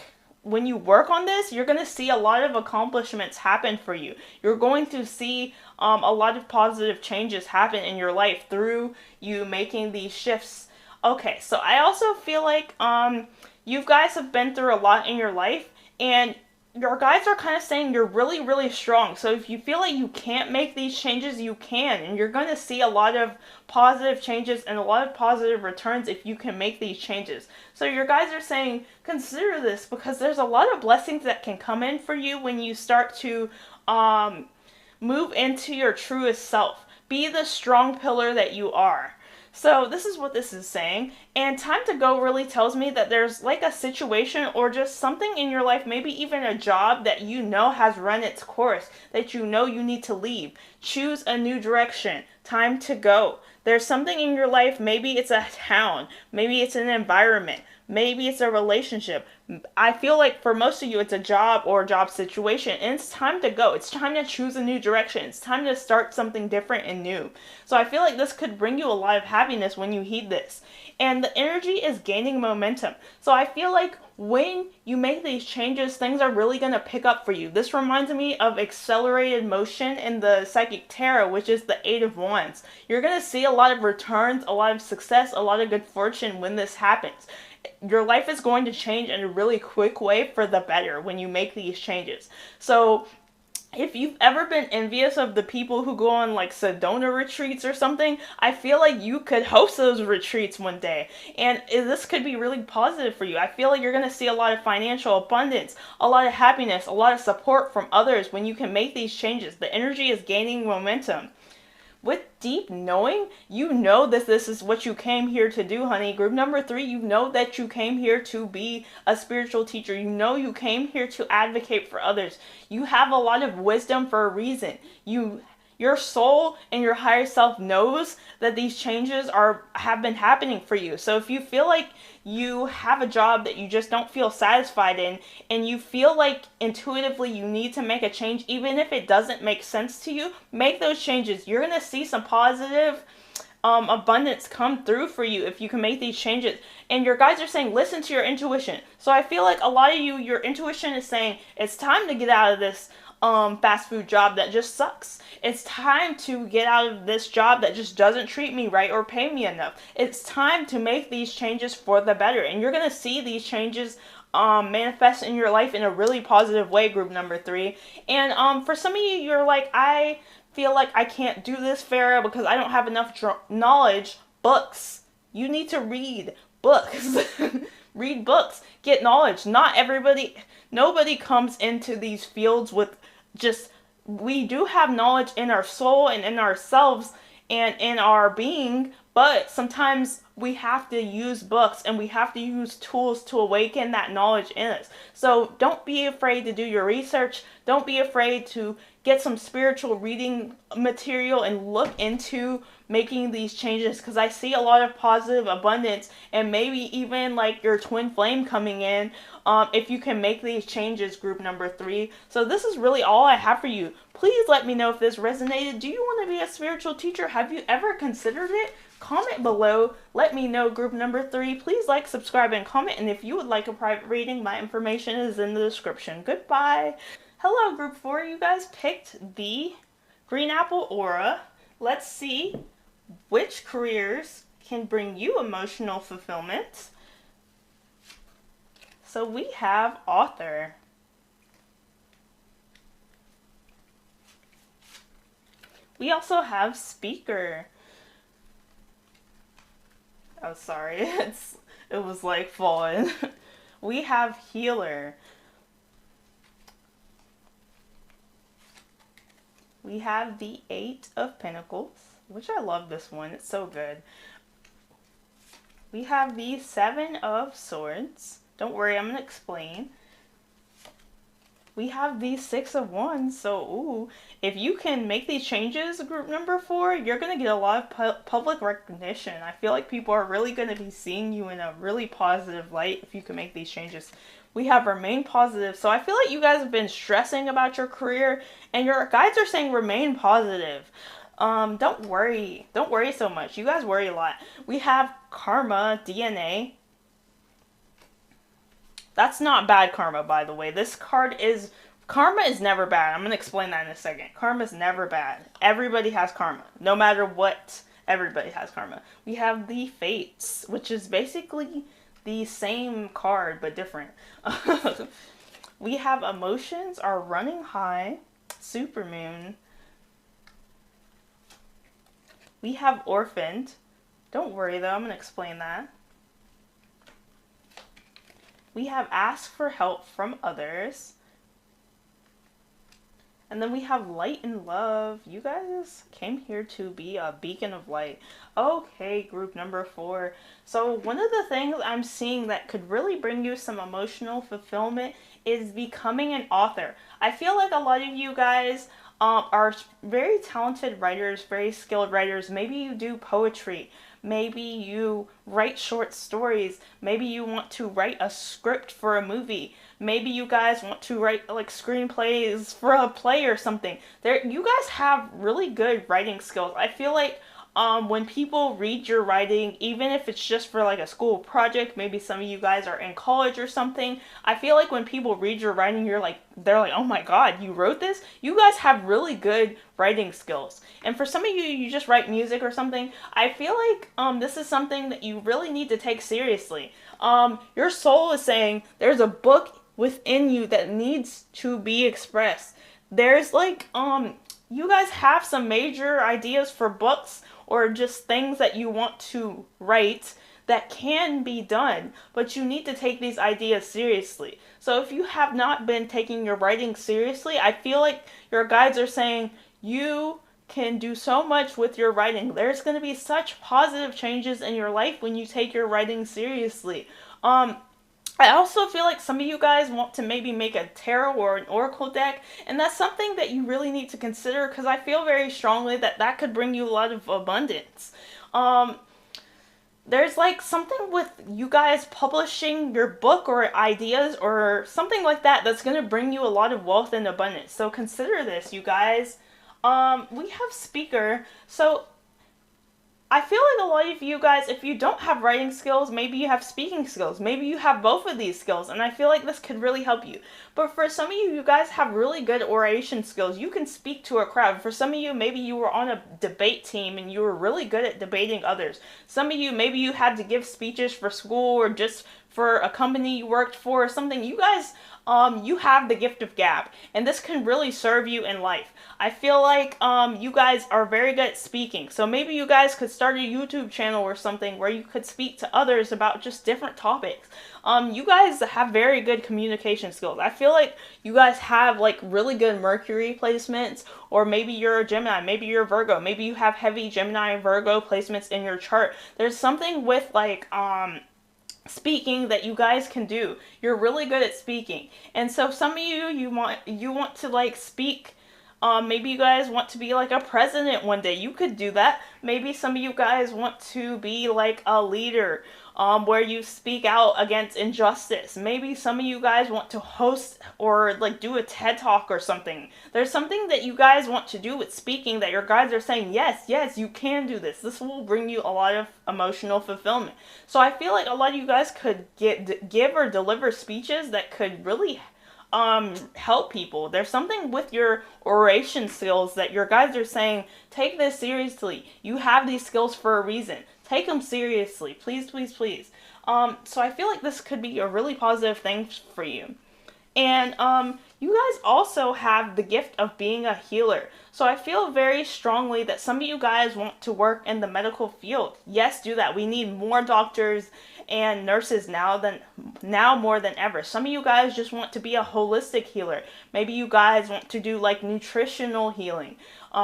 Speaker 1: when you work on this, you're going to see a lot of accomplishments happen for you. You're going to see a lot of positive changes happen in your life through you making these shifts. Okay, so I also feel like you guys have been through a lot in your life, and your guides are kind of saying you're really, really strong. So if you feel like you can't make these changes, you can. And you're going to see a lot of positive changes and a lot of positive returns if you can make these changes. So your guides are saying, consider this, because there's a lot of blessings that can come in for you when you start to move into your truest self. Be the strong pillar that you are. So this is what this is saying, and Time to Go really tells me that there's like a situation or just something in your life, maybe even a job that you know has run its course, that you know you need to leave. Choose a new direction. Time to go. There's something in your life, maybe it's a town, maybe it's an environment, maybe it's a relationship. I feel like for most of you it's a job or a job situation, and it's time to go. It's time to choose a new direction. It's time to start something different and new. So I feel like this could bring you a lot of happiness when you heed this. And the energy is gaining momentum. So I feel like when you make these changes, things are really going to pick up for you. This reminds me of accelerated motion in the Psychic Tarot, which is the Eight of Wands. You're going to see a lot of returns, a lot of success, a lot of good fortune when this happens. Your life is going to change in a really quick way for the better when you make these changes. So if you've ever been envious of the people who go on like Sedona retreats or something, I feel like you could host those retreats one day. And this could be really positive for you. I feel like you're going to see a lot of financial abundance, a lot of happiness, a lot of support from others when you can make these changes. The energy is gaining momentum. With deep knowing, you know that this is what you came here to do, honey. Group number 3, you know that you came here to be a spiritual teacher. You know you came here to advocate for others. You have a lot of wisdom for a reason. Your soul and your higher self knows that these changes have been happening for you. So if you feel like you have a job that you just don't feel satisfied in, and you feel like intuitively you need to make a change, even if it doesn't make sense to you, make those changes. You're going to see some positive abundance come through for you if you can make these changes. And your guides are saying, listen to your intuition. So I feel like a lot of you, your intuition is saying, it's time to get out of this fast food job that just sucks. It's time to get out of this job that just doesn't treat me right or pay me enough. It's time to make these changes for the better. And you're going to see these changes manifest in your life in a really positive way, group number 3. And for some of you, you're like, I feel like I can't do this, Farrah, because I don't have enough knowledge. Books. You need to read books. Read books. Get knowledge. Nobody comes into these fields with just, we do have knowledge in our soul and in ourselves and in our being, but sometimes we have to use books and we have to use tools to awaken that knowledge in us. So don't be afraid to do your research. Don't be afraid to get some spiritual reading material and look into making these changes, because I see a lot of positive abundance and maybe even like your twin flame coming in if you can make these changes, group number 3. So this is really all I have for you. Please let me know if this resonated. Do you want to be a spiritual teacher? Have you ever considered it? Comment below. Let me know, group number 3. Please like, subscribe, and comment. And if you would like a private reading, my information is in the description. Goodbye. Hello, group 4. You guys picked the Green Apple Aura. Let's see which careers can bring you emotional fulfillment. So we have author. We also have speaker. Oh, sorry. It was like falling. We have healer. We have the 8 of Pentacles, which I love this one. It's so good. We have the 7 of Swords. Don't worry, I'm going to explain. We have the 6 of Wands. So, ooh, if you can make these changes, group number 4, you're going to get a lot of public recognition. I feel like people are really going to be seeing you in a really positive light if you can make these changes. We have remain positive. So I feel like you guys have been stressing about your career, and your guides are saying remain positive. Don't worry so much. You guys worry a lot. We have karma, DNA. That's not bad karma, by the way. This card is, karma is never bad. I'm going to explain that in a second. Karma is never bad. Everybody has karma. No matter what, everybody has karma. We have the fates, which is basically the same card, but different. We have emotions are running high, supermoon. We have orphaned. Don't worry though, I'm going to explain that. We have ask for help from others. And then we have light and love. You guys came here to be a beacon of light. Okay, group number 4. So one of the things I'm seeing that could really bring you some emotional fulfillment is becoming an author. I feel like a lot of you guys are very talented writers, very skilled writers. Maybe you do poetry. Maybe you write short stories. Maybe you want to write a script for a movie. Maybe you guys want to write like screenplays for a play or something. You guys have really good writing skills. I feel like when people read your writing, even if it's just for like a school project, maybe some of you guys are in college or something, I feel like when people read your writing, they're like, oh my god, you wrote this? You guys have really good writing skills. And for some of you, you just write music or something, I feel like this is something that you really need to take seriously. Your soul is saying there's a book within you that needs to be expressed. There's like, you guys have some major ideas for books or just things that you want to write that can be done, but you need to take these ideas seriously. So if you have not been taking your writing seriously, I feel like your guides are saying you can do so much with your writing. There's going to be such positive changes in your life when you take your writing seriously. I also feel like some of you guys want to maybe make a tarot or an oracle deck, and that's something that you really need to consider, because I feel very strongly that that could bring you a lot of abundance. There's like something with you guys publishing your book or ideas or something like that that's going to bring you a lot of wealth and abundance. So consider this, you guys. We have speaker. So I feel like a lot of you guys, if you don't have writing skills, maybe you have speaking skills. Maybe you have both of these skills, and I feel like this could really help you. But for some of you, you guys have really good oration skills. You can speak to a crowd. For some of you, maybe you were on a debate team and you were really good at debating others. Some of you, maybe you had to give speeches for school or just for a company you worked for or something. You guys, you have the gift of gab, and this can really serve you in life. I feel like you guys are very good at speaking, so maybe you guys could start a YouTube channel or something where you could speak to others about just different topics. You guys have very good communication skills. I feel like you guys have like really good Mercury placements, or maybe you're a Gemini, maybe you're a Virgo, maybe you have heavy Gemini and Virgo placements in your chart. There's something with like speaking that you guys can do. You're really good at speaking, and so some of you want to like speak Maybe you guys want to be like a president one day. You could do that. Maybe some of you guys want to be like a leader, where you speak out against injustice. Maybe some of you guys want to host or like do a TED Talk or something. There's something that you guys want to do with speaking that your guides are saying, yes, yes, you can do this. This will bring you a lot of emotional fulfillment. So I feel like a lot of you guys could give or deliver speeches that could really help people. There's something with your oration skills that your guides are saying, take this seriously. You have these skills for a reason. Take them seriously. Please, please, please. So I feel like this could be a really positive thing for you. And you guys also have the gift of being a healer. So I feel very strongly that some of you guys want to work in the medical field. Yes, do that. We need more doctors and nurses now more than ever. Some of you guys just want to be a holistic healer. Maybe you guys want to do like nutritional healing.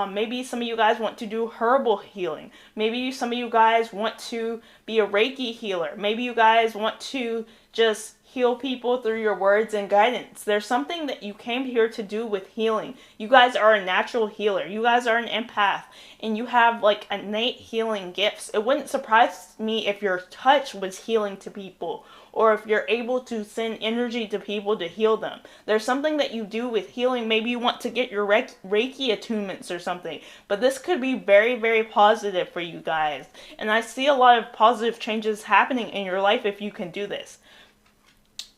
Speaker 1: Maybe some of you guys want to do herbal healing. Maybe some of you guys want to be a Reiki healer. Maybe you guys want to just heal people through your words and guidance. There's something that you came here to do with healing. You guys are a natural healer. You guys are an empath, and you have like innate healing gifts. It wouldn't surprise me if your touch was healing to people, or if you're able to send energy to people to heal them. There's something that you do with healing. Maybe you want to get your Reiki attunements or something. But this could be very, very positive for you guys. And I see a lot of positive changes happening in your life if you can do this.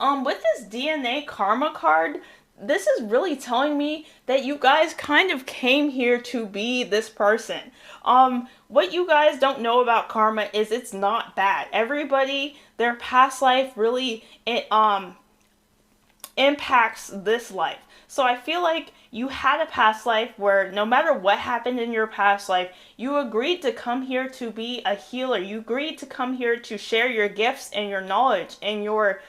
Speaker 1: With this DNA karma card, this is really telling me that you guys kind of came here to be this person. What you guys don't know about karma is it's not bad. Everybody, their past life really impacts this life. So I feel like you had a past life where no matter what happened in your past life, you agreed to come here to be a healer. You agreed to come here to share your gifts and your knowledge and your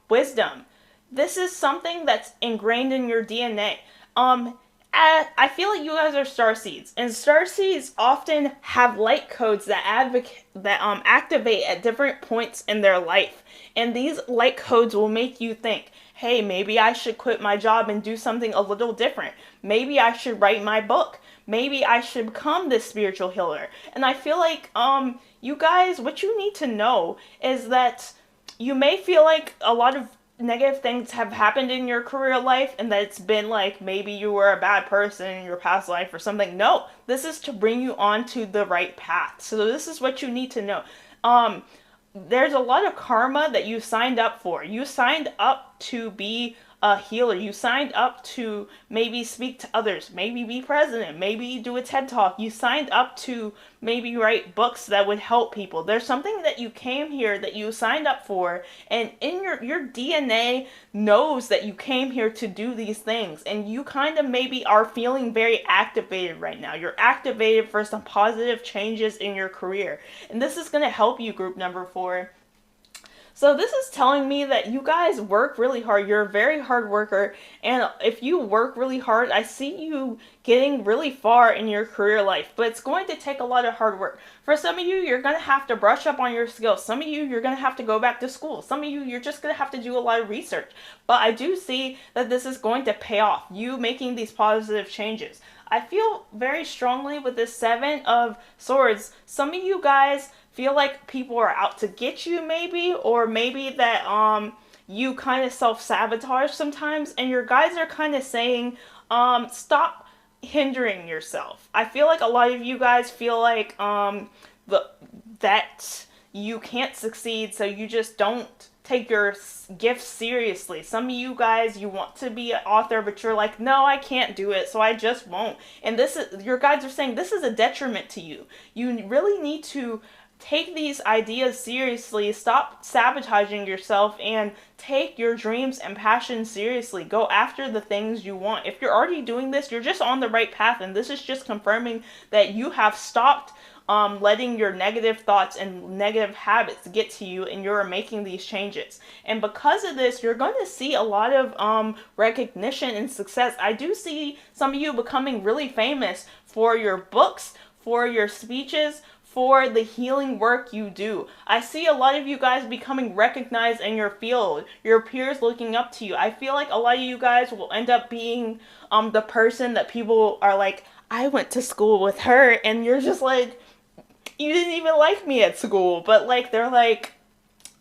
Speaker 1: wisdom. This is something that's ingrained in your DNA. I feel like you guys are starseeds, and starseeds often have light codes that activate at different points in their life. And these light codes will make you think, hey, maybe I should quit my job and do something a little different. Maybe I should write my book. Maybe I should become this spiritual healer. And I feel like you guys, what you need to know is that you may feel like a lot of negative things have happened in your career life and that it's been like maybe you were a bad person in your past life or something. No, this is to bring you onto the right path. So this is what you need to know. There's a lot of karma that you signed up for. You signed up to be a healer. You signed up to maybe speak to others, maybe be president, maybe do a TED Talk. You signed up to maybe write books that would help people. There's something that you came here that you signed up for, and in your DNA knows that you came here to do these things, and you kind of maybe are feeling very activated right now. You're activated for some positive changes in your career, and this is going to help you, group number 4. So this is telling me that you guys work really hard. You're a very hard worker. And if you work really hard, I see you getting really far in your career life. But it's going to take a lot of hard work. For some of you, you're going to have to brush up on your skills. Some of you, you're going to have to go back to school. Some of you, you're just going to have to do a lot of research. But I do see that this is going to pay off. You making these positive changes. I feel very strongly with this 7 of Swords. Some of you guys feel like people are out to get you maybe, or maybe that you kind of self-sabotage sometimes, and your guides are kind of saying stop hindering yourself. I feel like a lot of you guys feel like that you can't succeed, so you just don't take your gifts seriously. Some of you guys, you want to be an author, but you're like, no, I can't do it, so I just won't. And this is, your guides are saying this is a detriment to you. You really need to take these ideas seriously, stop sabotaging yourself, and take your dreams and passions seriously. Go after the things you want. If you're already doing this, you're just on the right path, and this is just confirming that you have stopped letting your negative thoughts and negative habits get to you, and you're making these changes. And because of this, you're going to see a lot of recognition and success. I do see some of you becoming really famous for your books, for your speeches, for the healing work you do. I see a lot of you guys becoming recognized in your field, your peers looking up to you. I feel like a lot of you guys will end up being the person that people are like, I went to school with her, and you're just like, you didn't even like me at school, but like they're like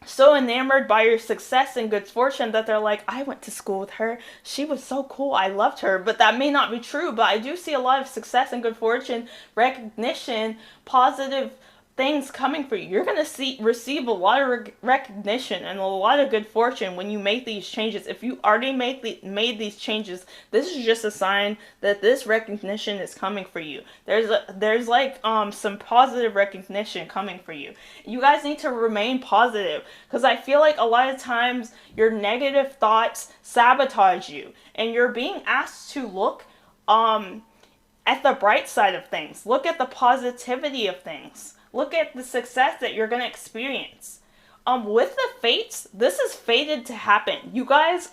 Speaker 1: so enamored by your success and good fortune that they're like, I went to school with her, she was so cool, I loved her. But that may not be true, but I do see a lot of success and good fortune, recognition, positive things coming for you. You're going to receive a lot of recognition and a lot of good fortune when you make these changes. If you already made these changes, this is just a sign that this recognition is coming for you. There's like some positive recognition coming for you. You guys need to remain positive, because I feel like a lot of times your negative thoughts sabotage you, and you're being asked to look at the bright side of things. Look at the positivity of things. Look at the success that you're going to experience. With the fates, this is fated to happen. You guys,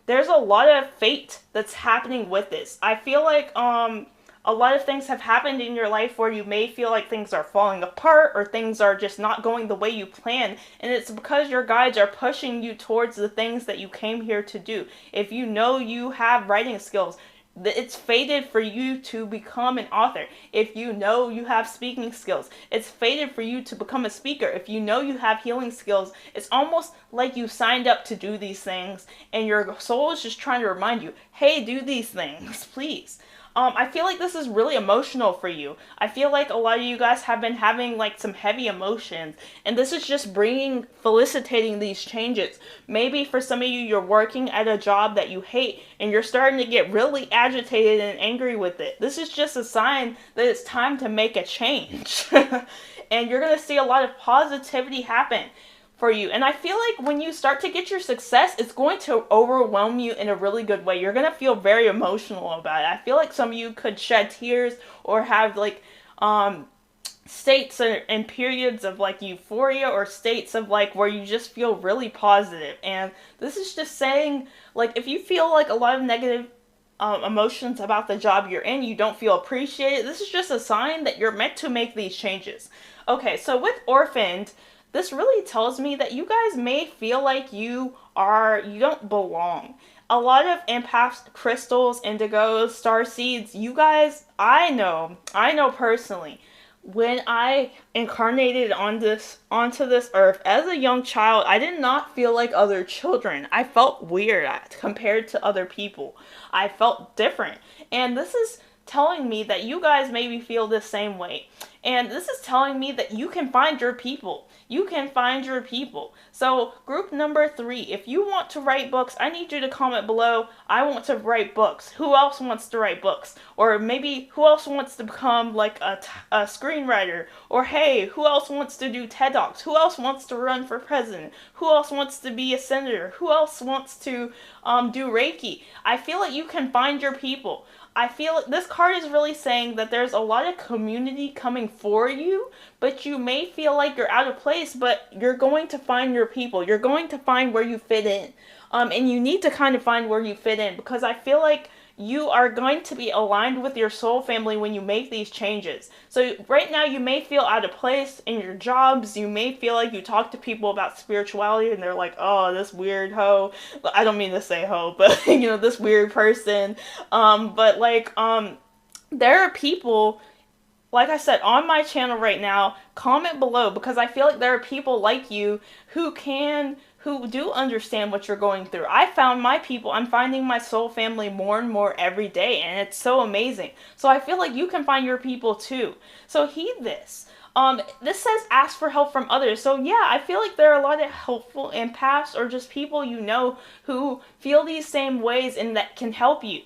Speaker 1: there's a lot of fate that's happening with this. I feel like a lot of things have happened in your life where you may feel like things are falling apart or things are just not going the way you planned. And it's because your guides are pushing you towards the things that you came here to do. If you know you have writing skills, it's fated for you to become an author. If you know you have speaking skills, it's fated for you to become a speaker. If you know you have healing skills, it's almost like you signed up to do these things, and your soul is just trying to remind you, hey, do these things, please. I feel like this is really emotional for you. I feel like a lot of you guys have been having like some heavy emotions, and this is just felicitating these changes. Maybe for some of you, you're working at a job that you hate, and you're starting to get really agitated and angry with it. This is just a sign that it's time to make a change. And you're going to see a lot of positivity happen for you. And I feel like when you start to get your success, it's going to overwhelm you in a really good way. You're going to feel very emotional about it. I feel like some of you could shed tears or have like states and periods of like euphoria, or states of like where you just feel really positive. And this is just saying, like, if you feel like a lot of negative emotions about the job you're in, you don't feel appreciated, this is just a sign that you're meant to make these changes. Okay, so with Orphaned, this really tells me that you guys may feel like you don't belong. A lot of empaths, crystals, indigos, star seeds, you guys, I know personally, when I incarnated onto this earth as a young child, I did not feel like other children. I felt weird compared to other people. I felt different. And this is telling me that you guys maybe feel the same way. And this is telling me that you can find your people. You can find your people. So group number 3, if you want to write books, I need you to comment below, I want to write books. Who else wants to write books? Or maybe who else wants to become like a screenwriter? Or hey, who else wants to do TED Talks? Who else wants to run for president? Who else wants to be a senator? Who else wants to do Reiki? I feel like you can find your people. I feel this card is really saying that there's a lot of community coming for you, but you may feel like you're out of place, but you're going to find your people. You're going to find where you fit in. And you need to kind of find where you fit in, because I feel like you are going to be aligned with your soul family when you make these changes. So right now you may feel out of place in your jobs. You may feel like you talk to people about spirituality and they're like, oh, this weird hoe. I don't mean to say hoe, but you know, this weird person. But like, there are people, like I said, on my channel right now. Comment below, because I feel like there are people like you who do understand what you're going through. I found my people. I'm finding my soul family more and more every day, and it's so amazing. So I feel like you can find your people too. So heed this. This says ask for help from others. So yeah, I feel like there are a lot of helpful empaths, or just people you know who feel these same ways and that can help you.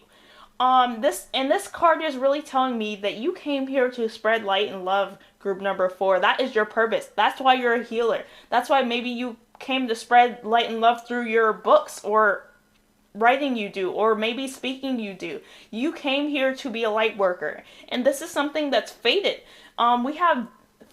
Speaker 1: This card is really telling me that you came here to spread light and love, group number 4. That is your purpose. That's why you're a healer. That's why maybe you came to spread light and love through your books, or writing you do, or maybe speaking you do. You came here to be a light worker, and this is something that's fated. We have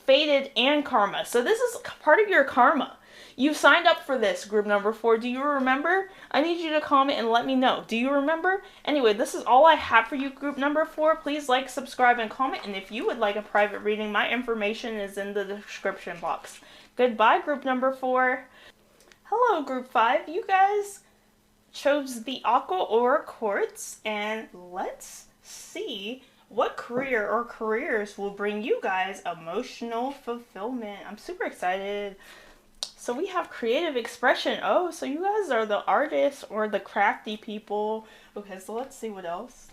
Speaker 1: fated and karma, so this is part of your karma. You signed up for this, group number 4. Do you remember? I need you to comment and let me know. Do you remember? Anyway, this is all I have for you, group number 4. Please like, subscribe, and comment. And if you would like a private reading, my information is in the description box. Goodbye, group number 4. Hello, group 5. You guys chose the Aqua Aura Quartz, and let's see what career or careers will bring you guys emotional fulfillment. I'm super excited. So we have creative expression. Oh, so you guys are the artists or the crafty people. Okay, so let's see what else.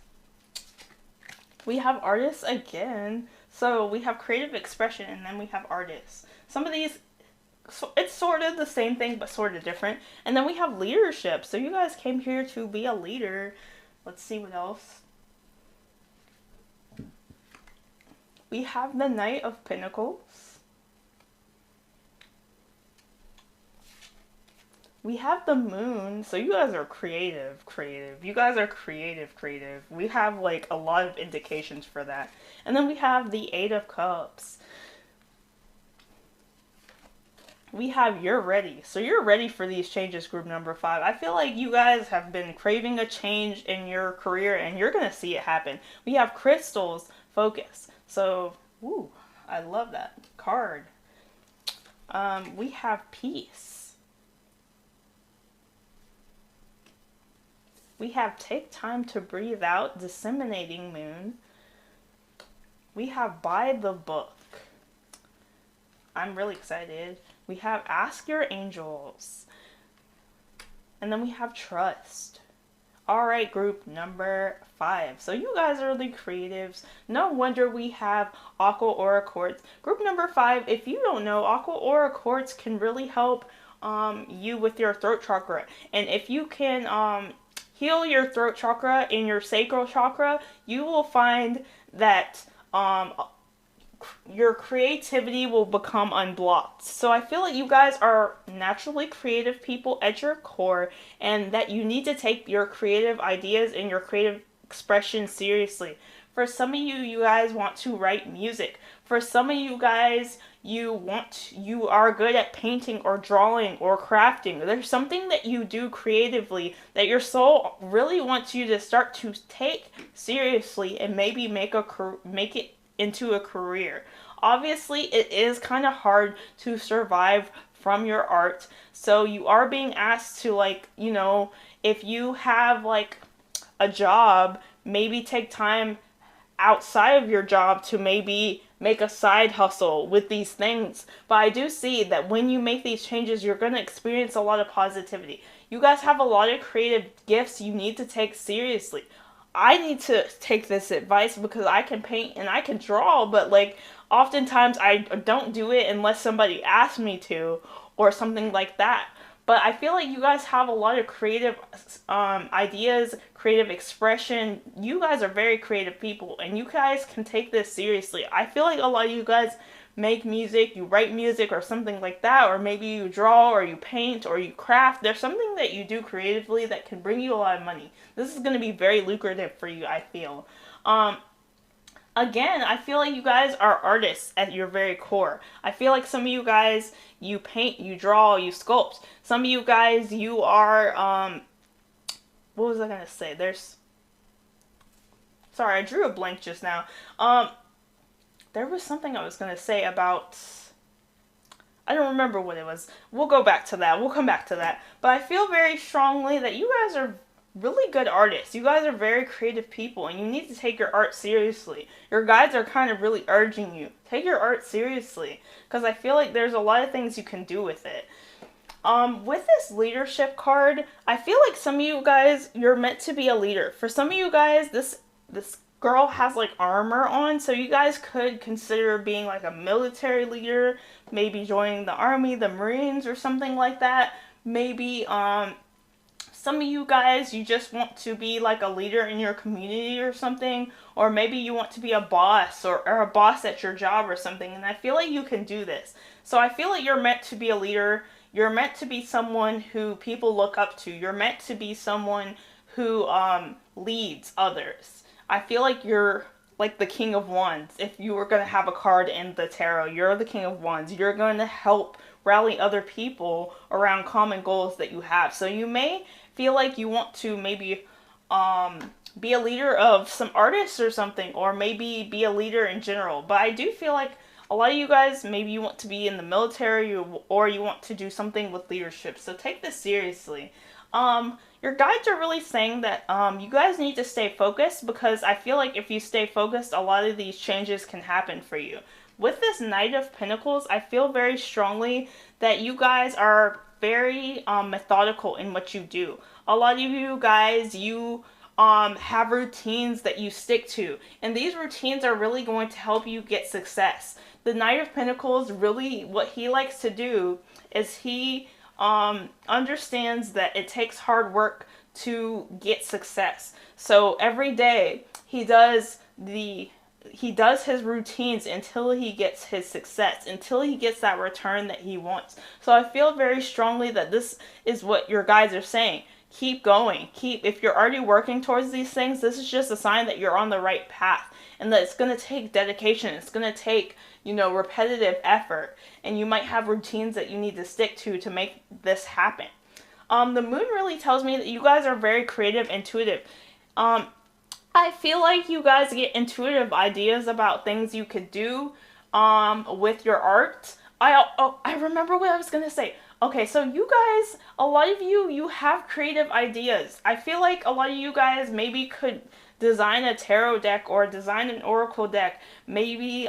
Speaker 1: We have artists again. So we have creative expression, and then we have artists. Some of these, it's sort of the same thing, but sort of different. And then we have leadership. So you guys came here to be a leader. Let's see what else. We have the Knight of Pentacles. We have the Moon. So you guys are creative. You guys are creative. We have like a lot of indications for that. And then we have the Eight of Cups. We have You're Ready. So you're ready for these changes, group number 5. I feel like you guys have been craving a change in your career, and you're going to see it happen. We have Crystals, Focus. So, ooh, I love that card. We have Peace. We have Take Time to Breathe Out, Disseminating Moon. We have By the Book. I'm really excited. We have Ask Your Angels. And then we have Trust. Alright, group number 5. So you guys are the creatives. No wonder we have Aqua Aura Quartz. Group number 5, if you don't know, Aqua Aura Quartz can really help you with your throat chakra. And if you can heal your throat chakra and your sacral chakra, you will find that your creativity will become unblocked. So I feel like you guys are naturally creative people at your core, and that you need to take your creative ideas and your creative expression seriously. For some of you, you guys want to write music. For some of you guys, you are good at painting or drawing or crafting. There's something that you do creatively that your soul really wants you to start to take seriously and maybe make it into a career. Obviously, it is kind of hard to survive from your art. So you are being asked to, like, you know, if you have like a job, maybe take time outside of your job to maybe make a side hustle with these things. But I do see that when you make these changes, you're going to experience a lot of positivity. You guys have a lot of creative gifts you need to take seriously. I need to take this advice because I can paint and I can draw, but like oftentimes I don't do it unless somebody asks me to or something like that. But I feel like you guys have a lot of creative ideas, creative expression. You guys are very creative people, and you guys can take this seriously. I feel like a lot of you guys make music, you write music or something like that, or maybe you draw or you paint or you craft. There's something that you do creatively that can bring you a lot of money. This is going to be very lucrative for you, I feel. Again, I feel like you guys are artists at your very core. I feel like some of you guys, you paint, you draw, you sculpt. Some of you guys, you are, what was I going to say? Sorry, I drew a blank just now. There was something I was going to say about, I don't remember what it was. We'll go back to that. We'll come back to that. But I feel very strongly that you guys are really good artists. You guys are very creative people, and you need to take your art seriously. Your guides are kind of really urging you. Take your art seriously, because I feel like there's a lot of things you can do with it. With this leadership card, I feel like some of you guys, you're meant to be a leader. For some of you guys, this girl has like armor on, so you guys could consider being like a military leader, maybe joining the army, the Marines, or something like that. Maybe some of you guys, you just want to be like a leader in your community or something, or maybe you want to be a boss or a boss at your job or something, and I feel like you can do this. So I feel like you're meant to be a leader. You're meant to be someone who people look up to. You're meant to be someone who leads others. I feel like you're like the King of Wands. If you were going to have a card in the tarot, you're the King of Wands. You're going to help rally other people around common goals that you have. So you may feel like you want to maybe be a leader of some artists or something, or maybe be a leader in general. But I do feel like a lot of you guys, maybe you want to be in the military, or you want to do something with leadership. So take this seriously. Your guides are really saying that you guys need to stay focused, because I feel like if you stay focused, a lot of these changes can happen for you. With this Knight of Pentacles, I feel very strongly that you guys are very methodical in what you do. A lot of you guys, you have routines that you stick to, and these routines are really going to help you get success. The Knight of Pentacles, really what he likes to do is he understands that it takes hard work to get success. So every day he does his routines until he gets his success, until he gets that return that he wants. So I feel very strongly that this is what your guides are saying. Keep going. If you're already working towards these things, this is just a sign that you're on the right path, and that it's going to take dedication. It's going to take, repetitive effort, and you might have routines that you need to stick to make this happen. The moon really tells me that you guys are very creative, intuitive. I feel like you guys get intuitive ideas about things you could do with your art. I remember what I was going to say. Okay, so you guys, a lot of you have creative ideas. I feel like a lot of you guys maybe could design a tarot deck or design an oracle deck. Maybe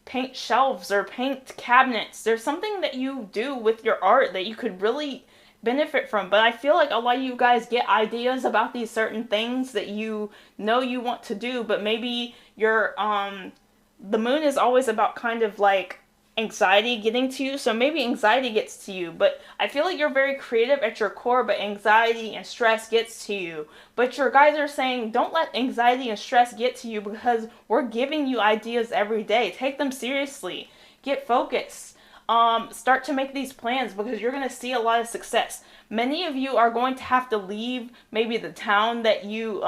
Speaker 1: paint shelves or paint cabinets. There's something that you do with your art that you could really benefit from. But I feel like a lot of you guys get ideas about these certain things that you know you want to do, but maybe your the moon is always about kind of like anxiety getting to you, so maybe anxiety gets to you. But I feel like you're very creative at your core, but anxiety and stress gets to you. But your guys are saying don't let anxiety and stress get to you, because we're giving you ideas every day. Take them seriously. Get focused. Start to make these plans, because you're going to see a lot of success. Many of you are going to have to leave maybe the town that you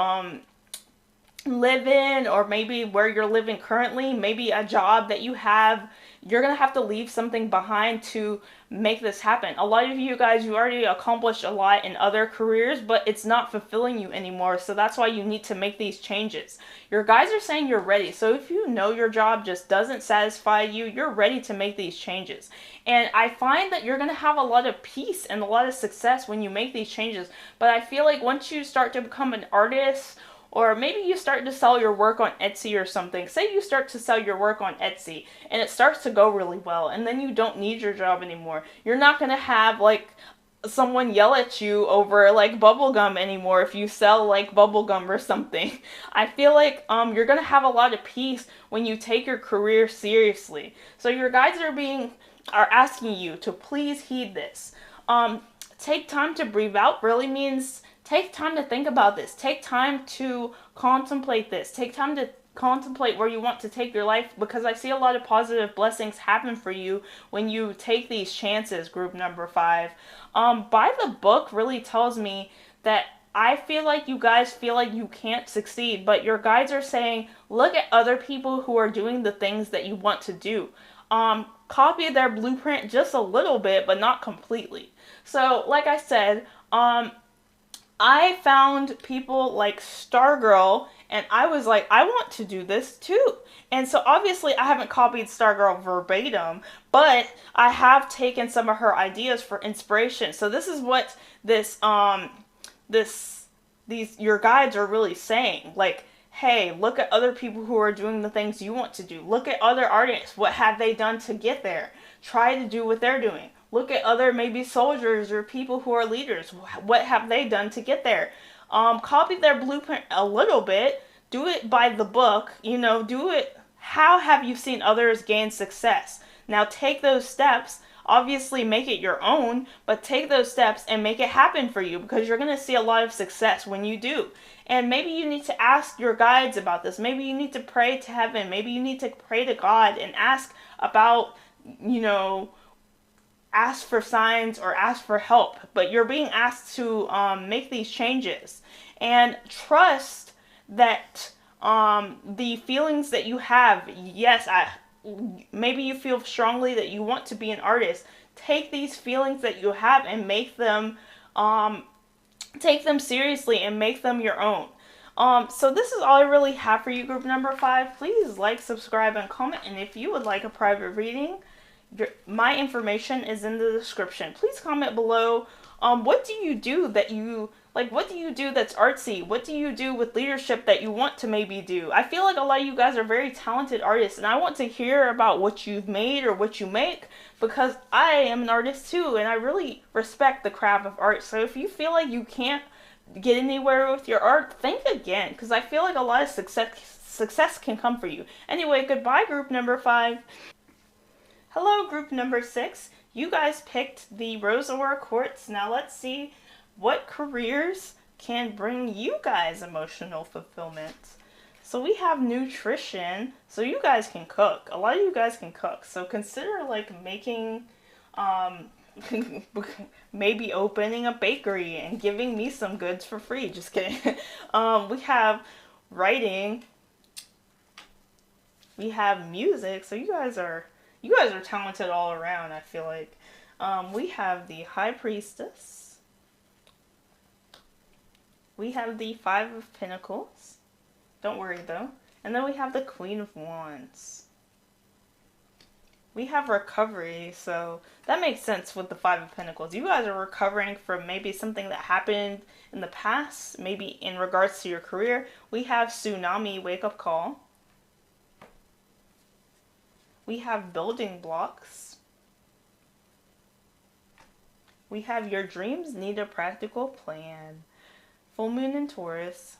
Speaker 1: live in, or maybe where you're living currently, maybe a job that you have. You're going to have to leave something behind to make this happen. A lot of you guys, you already accomplished a lot in other careers, but it's not fulfilling you anymore. So that's why you need to make these changes. Your guys are saying you're ready. So if you know your job just doesn't satisfy you, you're ready to make these changes. And I find that you're going to have a lot of peace and a lot of success when you make these changes. But I feel like once you start to become an artist, or maybe you start to sell your work on Etsy or something. Say you start to sell your work on Etsy and it starts to go really well, and then you don't need your job anymore. You're not going to have like someone yell at you over like bubblegum anymore if you sell like bubblegum or something. I feel like you're going to have a lot of peace when you take your career seriously. So your guides are asking you to please heed this. Take time to breathe out really means take time to think about this. Take time to contemplate this. Take time to contemplate where you want to take your life, because I see a lot of positive blessings happen for you when you take these chances, group number 5. By the book really tells me that I feel like you guys feel like you can't succeed, but your guides are saying, look at other people who are doing the things that you want to do. Copy their blueprint just a little bit, but not completely. So, like I said, I found people like Stargirl, and I was like, I want to do this too. And so obviously I haven't copied Stargirl verbatim, but I have taken some of her ideas for inspiration. So this is what these your guides are really saying. Like, hey, look at other people who are doing the things you want to do. Look at other artists. What have they done to get there? Try to do what they're doing. Look at other maybe soldiers or people who are leaders. What have they done to get there? Copy their blueprint a little bit. Do it by the book. Do it. How have you seen others gain success? Now take those steps. Obviously make it your own, but take those steps and make it happen for you, because you're going to see a lot of success when you do. And maybe you need to ask your guides about this. Maybe you need to pray to heaven. Maybe you need to pray to God and ask about, ask for signs or ask for help. But you're being asked to make these changes. And trust that the feelings that you have, yes, maybe you feel strongly that you want to be an artist. Take these feelings that you have and take them seriously and make them your own. So this is all I really have for you, group number 5. Please like, subscribe, and comment. And if you would like a private reading, my information is in the description. Please comment below. What do you do that you like? What do you do that's artsy? What do you do with leadership that you want to maybe do? I feel like a lot of you guys are very talented artists, and I want to hear about what you've made or what you make, because I am an artist too, and I really respect the craft of art. So if you feel like you can't get anywhere with your art, think again, because I feel like a lot of success can come for you. Anyway, goodbye, group number 5. Hello, group number 6. You guys picked the Rose Aura Quartz. Now let's see what careers can bring you guys emotional fulfillment. So we have nutrition. So you guys can cook. A lot of you guys can cook. So consider like making, maybe opening a bakery and giving me some goods for free. Just kidding. We have writing. We have music. So you guys are talented all around, I feel like. We have the High Priestess. We have the 5 of Pentacles. Don't worry though. And then we have the Queen of Wands. We have recovery, so that makes sense with the 5 of Pentacles. You guys are recovering from maybe something that happened in the past, maybe in regards to your career. We have Tsunami, Wake Up Call. We have building blocks. We have your dreams need a practical plan. Full moon in Taurus.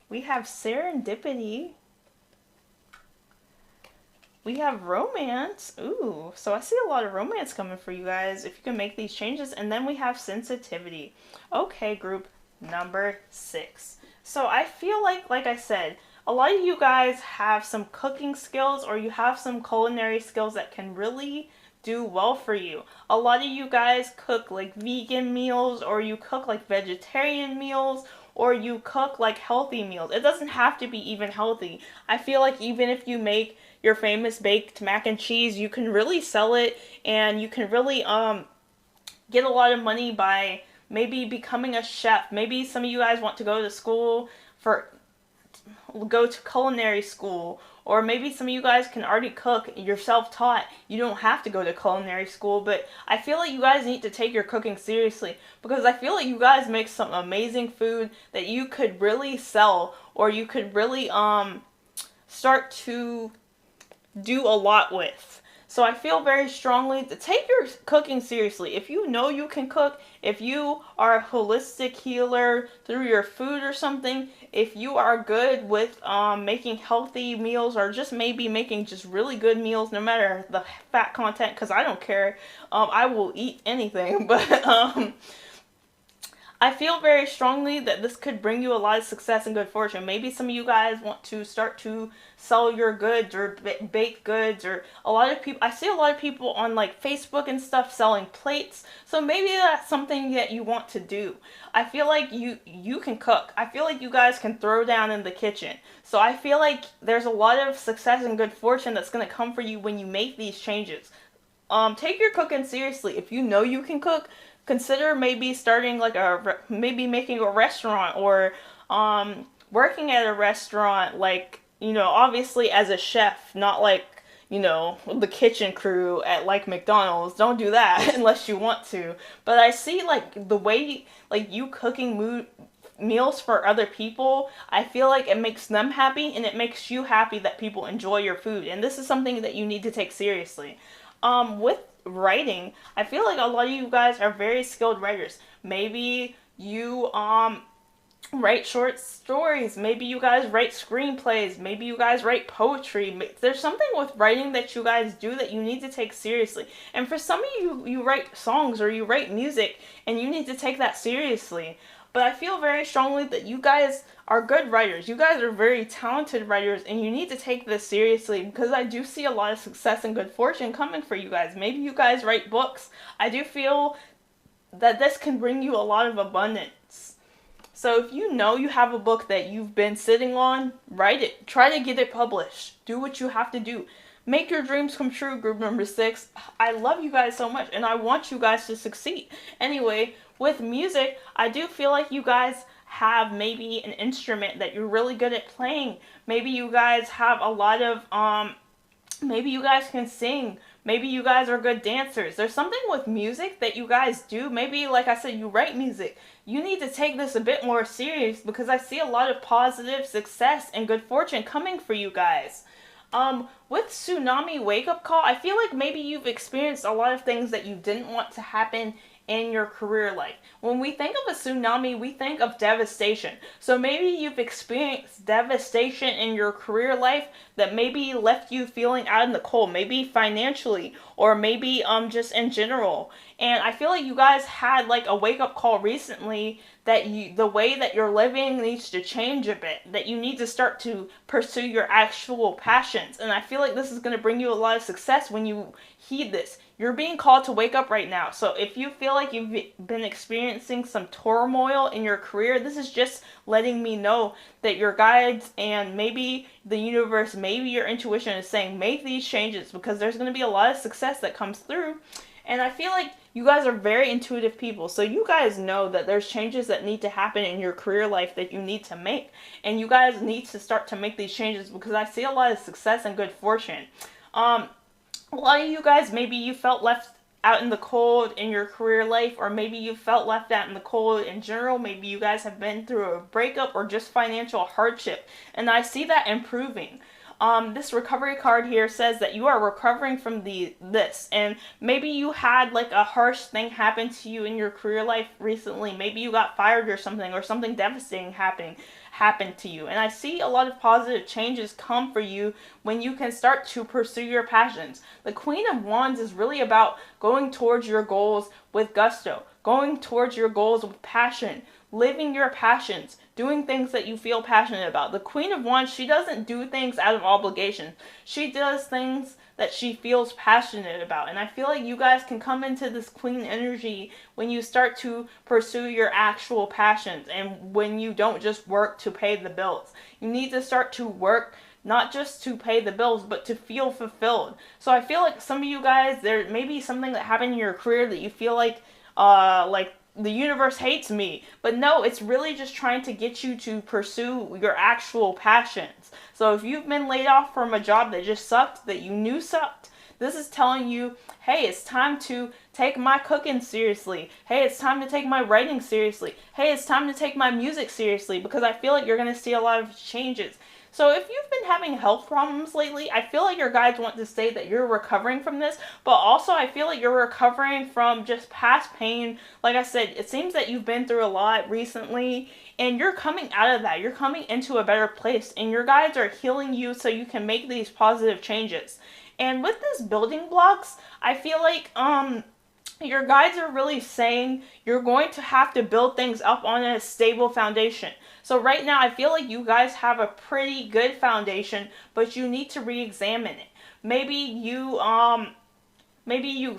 Speaker 1: We have serendipity. We have romance. Ooh, so I see a lot of romance coming for you guys if you can make these changes. And then we have sensitivity. Okay, group number 6. So I feel like I said, a lot of you guys have some cooking skills, or you have some culinary skills that can really do well for you. A lot of you guys cook like vegan meals, or you cook like vegetarian meals, or you cook like healthy meals. It doesn't have to be even healthy. I feel like even if you make your famous baked mac and cheese, you can really sell it, and you can really get a lot of money by maybe becoming a chef. Maybe some of you guys want to go to culinary school, or maybe some of you guys can already cook. You're self-taught. You don't have to go to culinary school, but I feel like you guys need to take your cooking seriously, because I feel like you guys make some amazing food that you could really sell, or you could really start to do a lot with. So I feel very strongly to take your cooking seriously. If you know you can cook, if you are a holistic healer through your food or something, if you are good with making healthy meals, or just maybe making just really good meals, no matter the fat content, because I don't care. I will eat anything, but I feel very strongly that this could bring you a lot of success and good fortune. Maybe some of you guys want to start to sell your goods, or bake goods, or a lot of people, I see a lot of people on like Facebook and stuff selling plates. So maybe that's something that you want to do. I feel like you can cook. I feel like you guys can throw down in the kitchen. So I feel like there's a lot of success and good fortune that's going to come for you when you make these changes. Take your cooking seriously. If you know you can cook, consider maybe starting like maybe making a restaurant, or working at a restaurant, like, you know, obviously as a chef, not like, you know, the kitchen crew at like McDonald's. Don't do that unless you want to. But I see like the way like you cooking meals for other people, I feel like it makes them happy, and it makes you happy that people enjoy your food. And this is something that you need to take seriously. With writing, I feel like a lot of you guys are very skilled writers. Maybe you write short stories, maybe you guys write screenplays, maybe you guys write poetry. There's something with writing that you guys do that you need to take seriously. And for some of you, you write songs or you write music, and you need to take that seriously. But I feel very strongly that you guys are good writers. You guys are very talented writers, and you need to take this seriously, because I do see a lot of success and good fortune coming for you guys. Maybe you guys write books. I do feel that this can bring you a lot of abundance. So if you know you have a book that you've been sitting on, write it. Try to get it published. Do what you have to do. Make your dreams come true, group number 6. I love you guys so much, and I want you guys to succeed. Anyway, with music, I do feel like you guys have maybe an instrument that you're really good at playing. Maybe you guys have a lot of, maybe you guys can sing. Maybe you guys are good dancers. There's something with music that you guys do. Maybe, like I said, you write music. You need to take this a bit more serious because I see a lot of positive success and good fortune coming for you guys. With Tsunami Wake Up Call, I feel like maybe you've experienced a lot of things that you didn't want to happen in your career life. When we think of a tsunami, we think of devastation. So maybe you've experienced devastation in your career life that maybe left you feeling out in the cold, maybe financially or maybe just in general. And I feel like you guys had like a wake up call recently that the way that you're living needs to change a bit, that you need to start to pursue your actual passions. And I feel like this is going to bring you a lot of success when you heed this. You're being called to wake up right now. So if you feel like you've been experiencing some turmoil in your career, this is just letting me know that your guides and maybe the universe, maybe your intuition is saying make these changes because there's going to be a lot of success that comes through. And I feel like you guys are very intuitive people. So you guys know that there's changes that need to happen in your career life that you need to make. And you guys need to start to make these changes because I see a lot of success and good fortune. A lot of you guys, maybe you felt left out in the cold in your career life, or maybe you felt left out in the cold in general. Maybe you guys have been through a breakup or just financial hardship, and I see that improving. This recovery card here says that you are recovering from this, and maybe you had like a harsh thing happen to you in your career life recently. Maybe you got fired or something devastating happened to you. And I see a lot of positive changes come for you when you can start to pursue your passions. The Queen of Wands is really about going towards your goals with gusto, going towards your goals with passion, living your passions, doing things that you feel passionate about. The Queen of Wands, she doesn't do things out of obligation. She does things that she feels passionate about. And I feel like you guys can come into this queen energy when you start to pursue your actual passions and when you don't just work to pay the bills. You need to start to work not just to pay the bills, but to feel fulfilled. So I feel like some of you guys, there may be something that happened in your career that you feel like the universe hates me. But no, it's really just trying to get you to pursue your actual passions. So if you've been laid off from a job that just sucked, that you knew sucked, this is telling you, hey, it's time to take my cooking seriously. Hey, it's time to take my writing seriously. Hey, it's time to take my music seriously, because I feel like you're going to see a lot of changes. So if you've been having health problems lately, I feel like your guides want to say that you're recovering from this, but also I feel like you're recovering from just past pain. Like I said, it seems that you've been through a lot recently, and you're coming out of that. You're coming into a better place, and your guides are healing you so you can make these positive changes. And with this building blocks, I feel like your guides are really saying you're going to have to build things up on a stable foundation. So right now, I feel like you guys have a pretty good foundation, but you need to re-examine it. Maybe you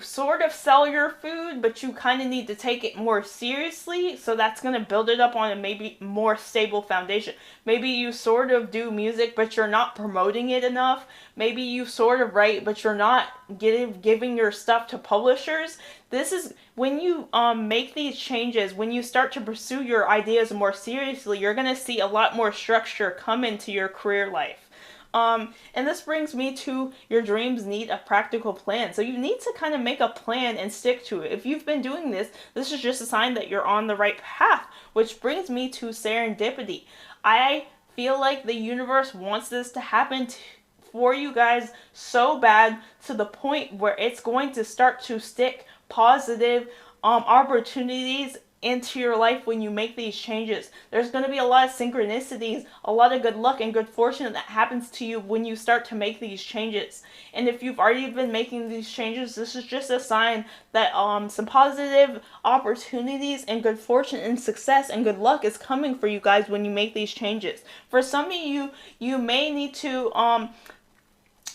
Speaker 1: sort of sell your food, but you kind of need to take it more seriously. So that's going to build it up on a maybe more stable foundation. Maybe you sort of do music, but you're not promoting it enough. Maybe you sort of write, but you're not giving your stuff to publishers. This is when you make these changes, when you start to pursue your ideas more seriously, you're going to see a lot more structure come into your career life. And this brings me to your dreams need a practical plan. So you need to kind of make a plan and stick to it. If you've been doing this, this is just a sign that you're on the right path, which brings me to serendipity. I feel like the universe wants this to happen for you guys so bad, to the point where it's going to start to stick positive opportunities into your life when you make these changes. There's going to be a lot of synchronicities, a lot of good luck and good fortune that happens to you when you start to make these changes. And if you've already been making these changes, this is just a sign that some positive opportunities and good fortune and success and good luck is coming for you guys when you make these changes. For some of you, you may need to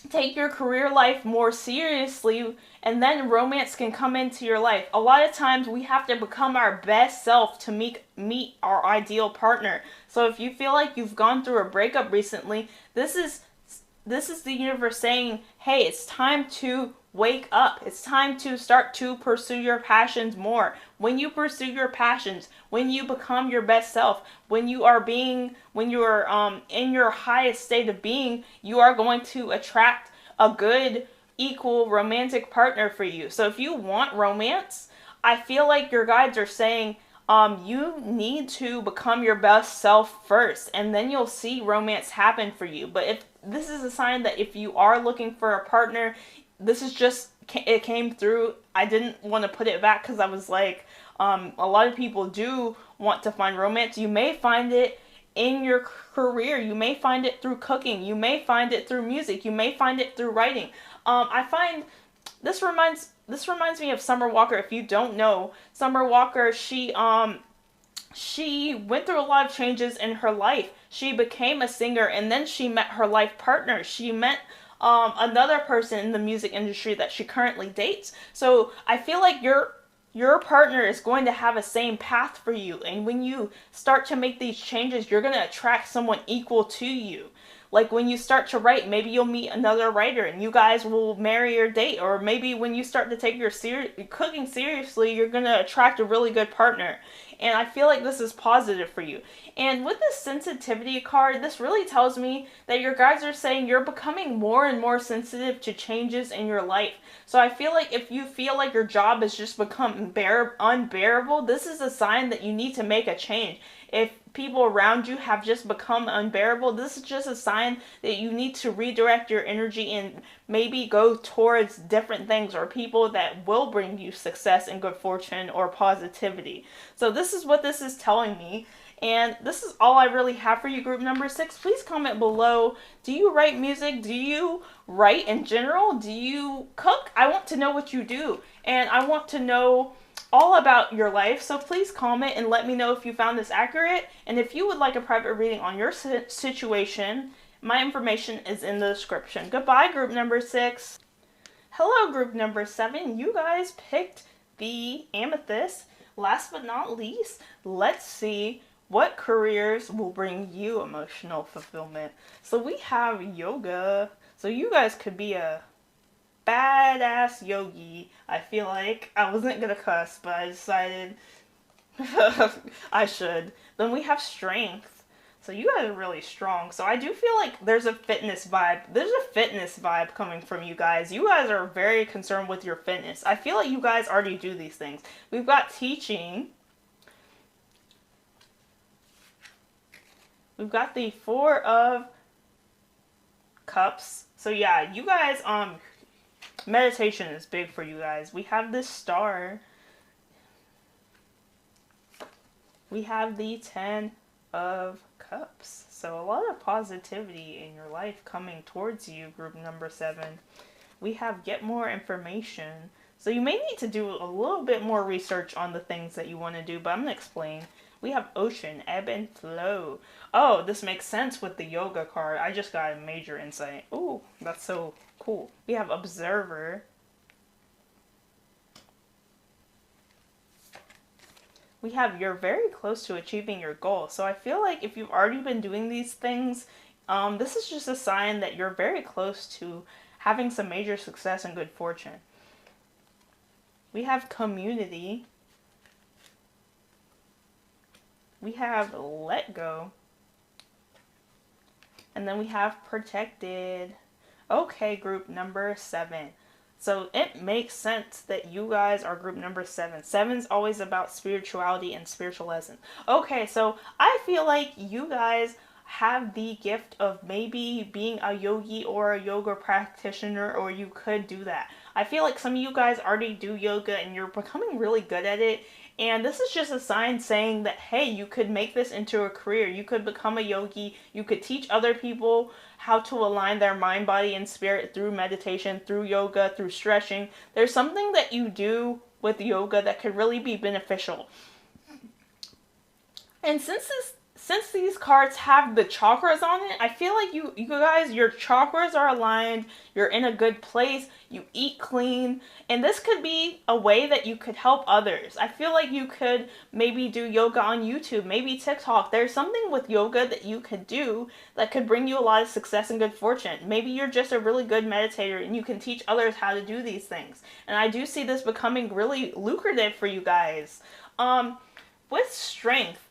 Speaker 1: take your career life more seriously, and then romance can come into your life. A lot of times we have to become our best self to meet our ideal partner. So if you feel like you've gone through a breakup recently, this is this is the universe saying, hey, it's time to wake up. It's time to start to pursue your passions more. When you pursue your passions, when you become your best self, when you are in your highest state of being, you are going to attract a good, equal romantic partner for you. So if you want romance, I feel like your guides are saying, you need to become your best self first, and then you'll see romance happen for you. But if this is a sign that if you are looking for a partner, this is just, it came through. I didn't want to put it back because I was like, a lot of people do want to find romance. You may find it in your career. You may find it through cooking. You may find it through music. You may find it through writing. I find this reminds me of Summer Walker. If you don't know, Summer Walker, she went through a lot of changes in her life. She became a singer, and then she met her life partner. She met another person in the music industry that she currently dates. So I feel like your partner is going to have a same path for you, and when you start to make these changes, you're going to attract someone equal to you. Like when you start to write, maybe you'll meet another writer and you guys will marry or date. Or maybe when you start to take your cooking seriously, you're going to attract a really good partner. And I feel like this is positive for you. And with this sensitivity card, this really tells me that your guides are saying you're becoming more and more sensitive to changes in your life. So I feel like if you feel like your job has just become unbearable, this is a sign that you need to make a change. If people around you have just become unbearable, this is just a sign that you need to redirect your energy and maybe go towards different things or people that will bring you success and good fortune or positivity. So this is what this is telling me. And this is all I really have for you, group number 6. Please comment below. Do you write music? Do you write in general? Do you cook? I want to know what you do. And I want to know all about your life. So please comment and let me know if you found this accurate. And if you would like a private reading on your situation, my information is in the description. Goodbye, group number 6. Hello, group number 7. You guys picked the Amethyst. Last but not least, let's see what careers will bring you emotional fulfillment. So we have yoga. So you guys could be a badass yogi. I feel like I wasn't gonna cuss, but I decided I should. Then we have strength. So you guys are really strong. So I do feel like there's a fitness vibe. There's a fitness vibe coming from you guys. You guys are very concerned with your fitness. I feel like you guys already do these things. We've got teaching. We've got the 4 of Cups. So yeah, you guys, meditation is big for you guys. We have this star. We have the 10 of Cups. So a lot of positivity in your life coming towards you, group number 7. We have get more information. So you may need to do a little bit more research on the things that you want to do, but I'm going to explain. We have ocean, ebb and flow. Oh, this makes sense with the yoga card. I just got a major insight. Ooh, that's so cool. We have observer. We have you're very close to achieving your goal. So I feel like if you've already been doing these things, this is just a sign that you're very close to having some major success and good fortune. We have community. We have let go. And then we have protected. Okay, group number 7. So it makes sense that you guys are group number 7. 7's always about spirituality and spiritual lessons. Okay, so I feel like you guys have the gift of maybe being a yogi or a yoga practitioner, or you could do that. I feel like some of you guys already do yoga and you're becoming really good at it. And this is just a sign saying that, hey, you could make this into a career. You could become a yogi. You could teach other people how to align their mind, body, and spirit through meditation, through yoga, through stretching. There's something that you do with yoga that could really be beneficial. And since these cards have the chakras on it, I feel like you guys, your chakras are aligned, you're in a good place, you eat clean, and this could be a way that you could help others. I feel like you could maybe do yoga on YouTube, maybe TikTok. There's something with yoga that you could do that could bring you a lot of success and good fortune. Maybe you're just a really good meditator and you can teach others how to do these things. And I do see this becoming really lucrative for you guys. With strength,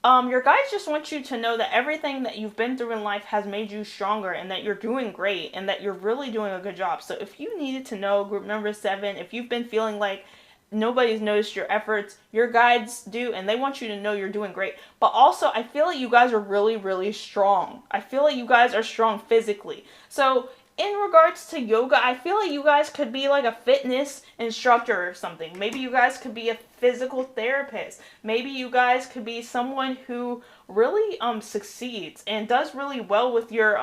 Speaker 1: your guides just want you to know that everything that you've been through in life has made you stronger and that you're doing great and that you're really doing a good job. So if you needed to know, group number 7, if you've been feeling like nobody's noticed your efforts, your guides do, and they want you to know you're doing great. But also, I feel like you guys are really, really strong. I feel like you guys are strong physically. So in regards to yoga, I feel like you guys could be like a fitness instructor or something. Maybe you guys could be a physical therapist. Maybe you guys could be someone who really succeeds and does really well with your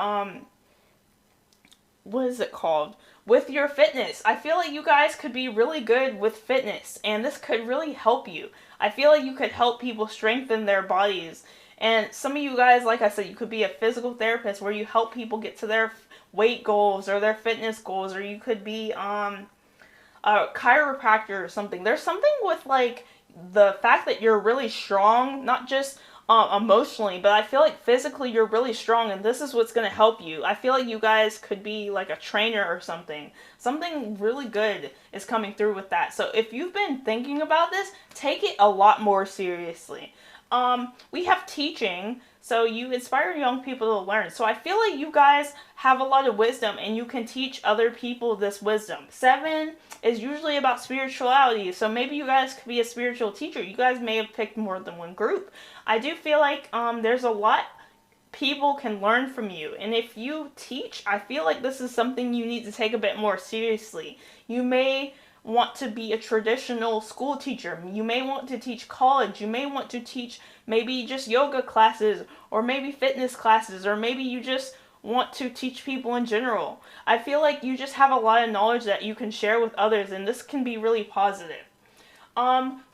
Speaker 1: what is it called? With your fitness. I feel like you guys could be really good with fitness, and this could really help you. I feel like you could help people strengthen their bodies. And some of you guys, like I said, you could be a physical therapist where you help people get to their weight goals or their fitness goals, or you could be a chiropractor or something. There's something with like the fact that you're really strong, not just emotionally, but I feel like physically you're really strong, and this is what's going to help you. I feel like you guys could be like a trainer or something. Something really good is coming through with that. So if you've been thinking about this, take it a lot more seriously. We have teaching, so you inspire young people to learn. So I feel like you guys have a lot of wisdom and you can teach other people this wisdom. 7 is usually about spirituality, so maybe you guys could be a spiritual teacher. You guys may have picked more than one group. I do feel like there's a lot people can learn from you, and if you teach, I feel like this is something you need to take a bit more seriously. You may want to be a traditional school teacher. You may want to teach college. You may want to teach maybe just yoga classes or maybe fitness classes, or maybe you just want to teach people in general. I feel like you just have a lot of knowledge that you can share with others, and this can be really positive.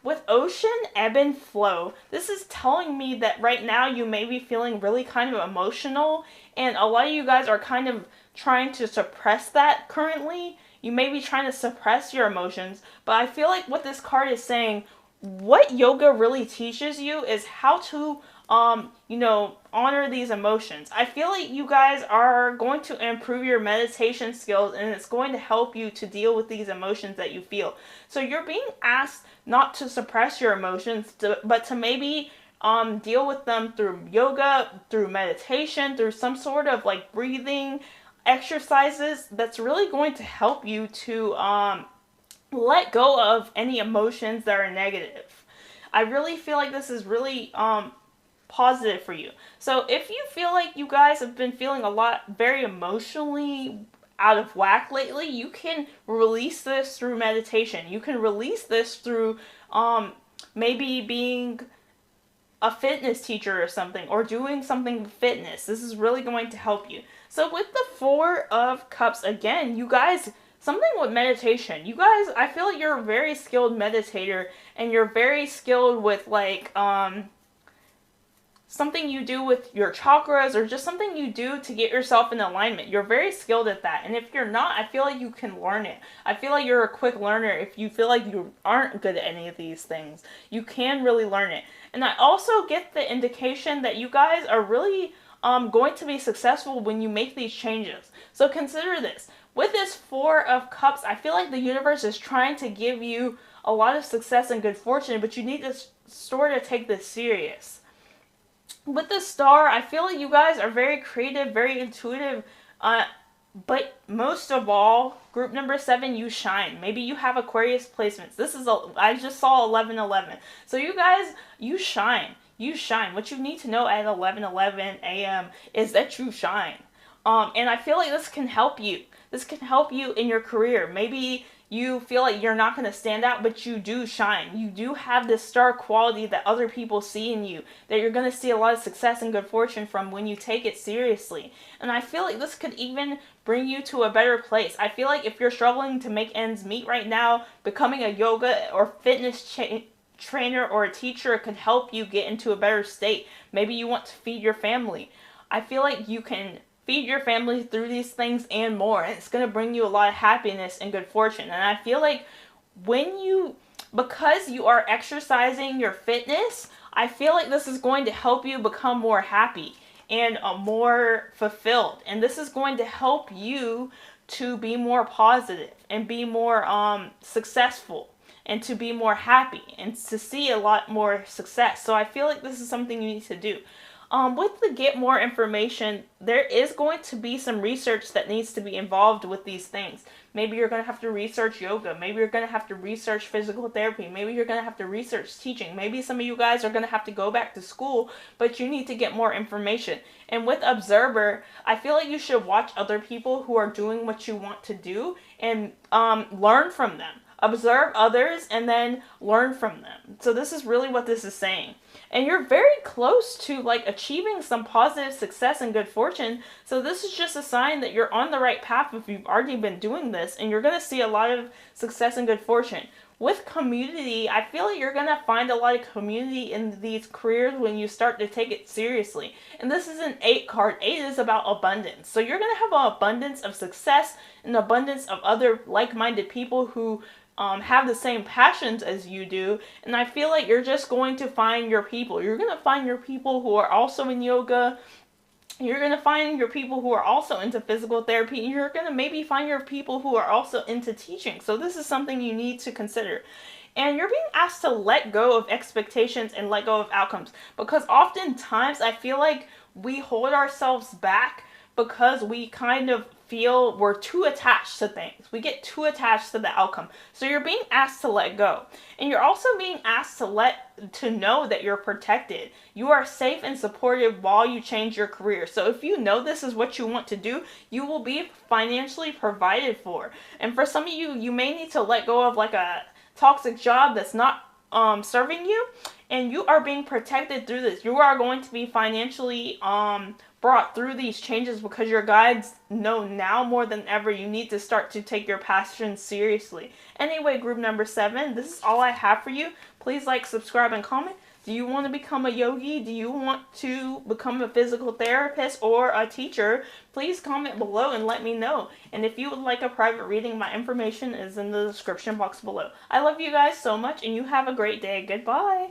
Speaker 1: With ocean, ebb and flow, this is telling me that right now you may be feeling really kind of emotional, and a lot of you guys are kind of trying to suppress that currently. You may be trying to suppress your emotions, but I feel like what this card is saying, what yoga really teaches you is how to, honor these emotions. I feel like you guys are going to improve your meditation skills, and it's going to help you to deal with these emotions that you feel. So you're being asked not to suppress your emotions, but to maybe deal with them through yoga, through meditation, through some sort of like breathing exercises that's really going to help you to let go of any emotions that are negative. I really feel like this is really positive for you. So if you feel like you guys have been feeling a lot very emotionally out of whack lately, you can release this through meditation. You can release this through maybe being a fitness teacher or something, or doing something with fitness. This is really going to help you. So with the 4 of Cups, again, you guys, something with meditation. You guys, I feel like you're a very skilled meditator, and you're very skilled with like something you do with your chakras, or just something you do to get yourself in alignment. You're very skilled at that. And if you're not, I feel like you can learn it. I feel like you're a quick learner. If you feel like you aren't good at any of these things, you can really learn it. And I also get the indication that you guys are really going to be successful when you make these changes. So consider this. With this 4 of Cups, I feel like the universe is trying to give you a lot of success and good fortune, but you need to sort of take this serious. With the Star, I feel like you guys are very creative, very intuitive, but most of all, group number 7, you shine. Maybe you have Aquarius placements. I just saw 11:11. So you guys, you shine. You shine. What you need to know at 11:11 a.m. is that you shine. And I feel like this can help you. This can help you in your career. Maybe you feel like you're not going to stand out, but you do shine. You do have this star quality that other people see in you, that you're going to see a lot of success and good fortune from when you take it seriously. And I feel like this could even bring you to a better place. I feel like if you're struggling to make ends meet right now, becoming a yoga or fitness trainer or a teacher can help you get into a better state. Maybe you want to feed your family. I feel like you can feed your family through these things and more, and it's going to bring you a lot of happiness and good fortune. And I feel like because you are exercising your fitness, I feel like this is going to help you become more happy and more fulfilled. And this is going to help you to be more positive and be more successful and to be more happy and to see a lot more success. So I feel like this is something you need to do. With the get more information, there is going to be some research that needs to be involved with these things. Maybe you're going to have to research yoga. Maybe you're going to have to research physical therapy. Maybe you're going to have to research teaching. Maybe some of you guys are going to have to go back to school, but you need to get more information. And with Observer, I feel like you should watch other people who are doing what you want to do and learn from them. Observe others and then learn from them. So this is really what this is saying. And you're very close to like achieving some positive success and good fortune. So this is just a sign that you're on the right path if you've already been doing this, and you're going to see a lot of success and good fortune. With community, I feel like you're going to find a lot of community in these careers when you start to take it seriously. And this is an 8 card. 8 is about abundance. So you're going to have an abundance of success, an abundance of other like-minded people who have the same passions as you do, and I feel like you're just going to find your people. You're going to find your people who are also in yoga. You're going to find your people who are also into physical therapy. You're going to maybe find your people who are also into teaching. So this is something you need to consider. And you're being asked to let go of expectations and let go of outcomes, because oftentimes I feel like we hold ourselves back because we kind of feel we're too attached to things. We get too attached to the outcome. So you're being asked to let go. And you're also being asked to know that you're protected. You are safe and supported while you change your career. So if you know this is what you want to do, you will be financially provided for. And for some of you, you may need to let go of like a toxic job that's not serving you, and you are being protected through this. You are going to be financially brought through these changes because your guides know now more than ever you need to start to take your passion seriously. Anyway, group number 7, this is all I have for you. Please like, subscribe, and comment. Do you want to become a yogi? Do you want to become a physical therapist or a teacher? Please comment below and let me know. And if you would like a private reading, my information is in the description box below. I love you guys so much, and you have a great day. Goodbye.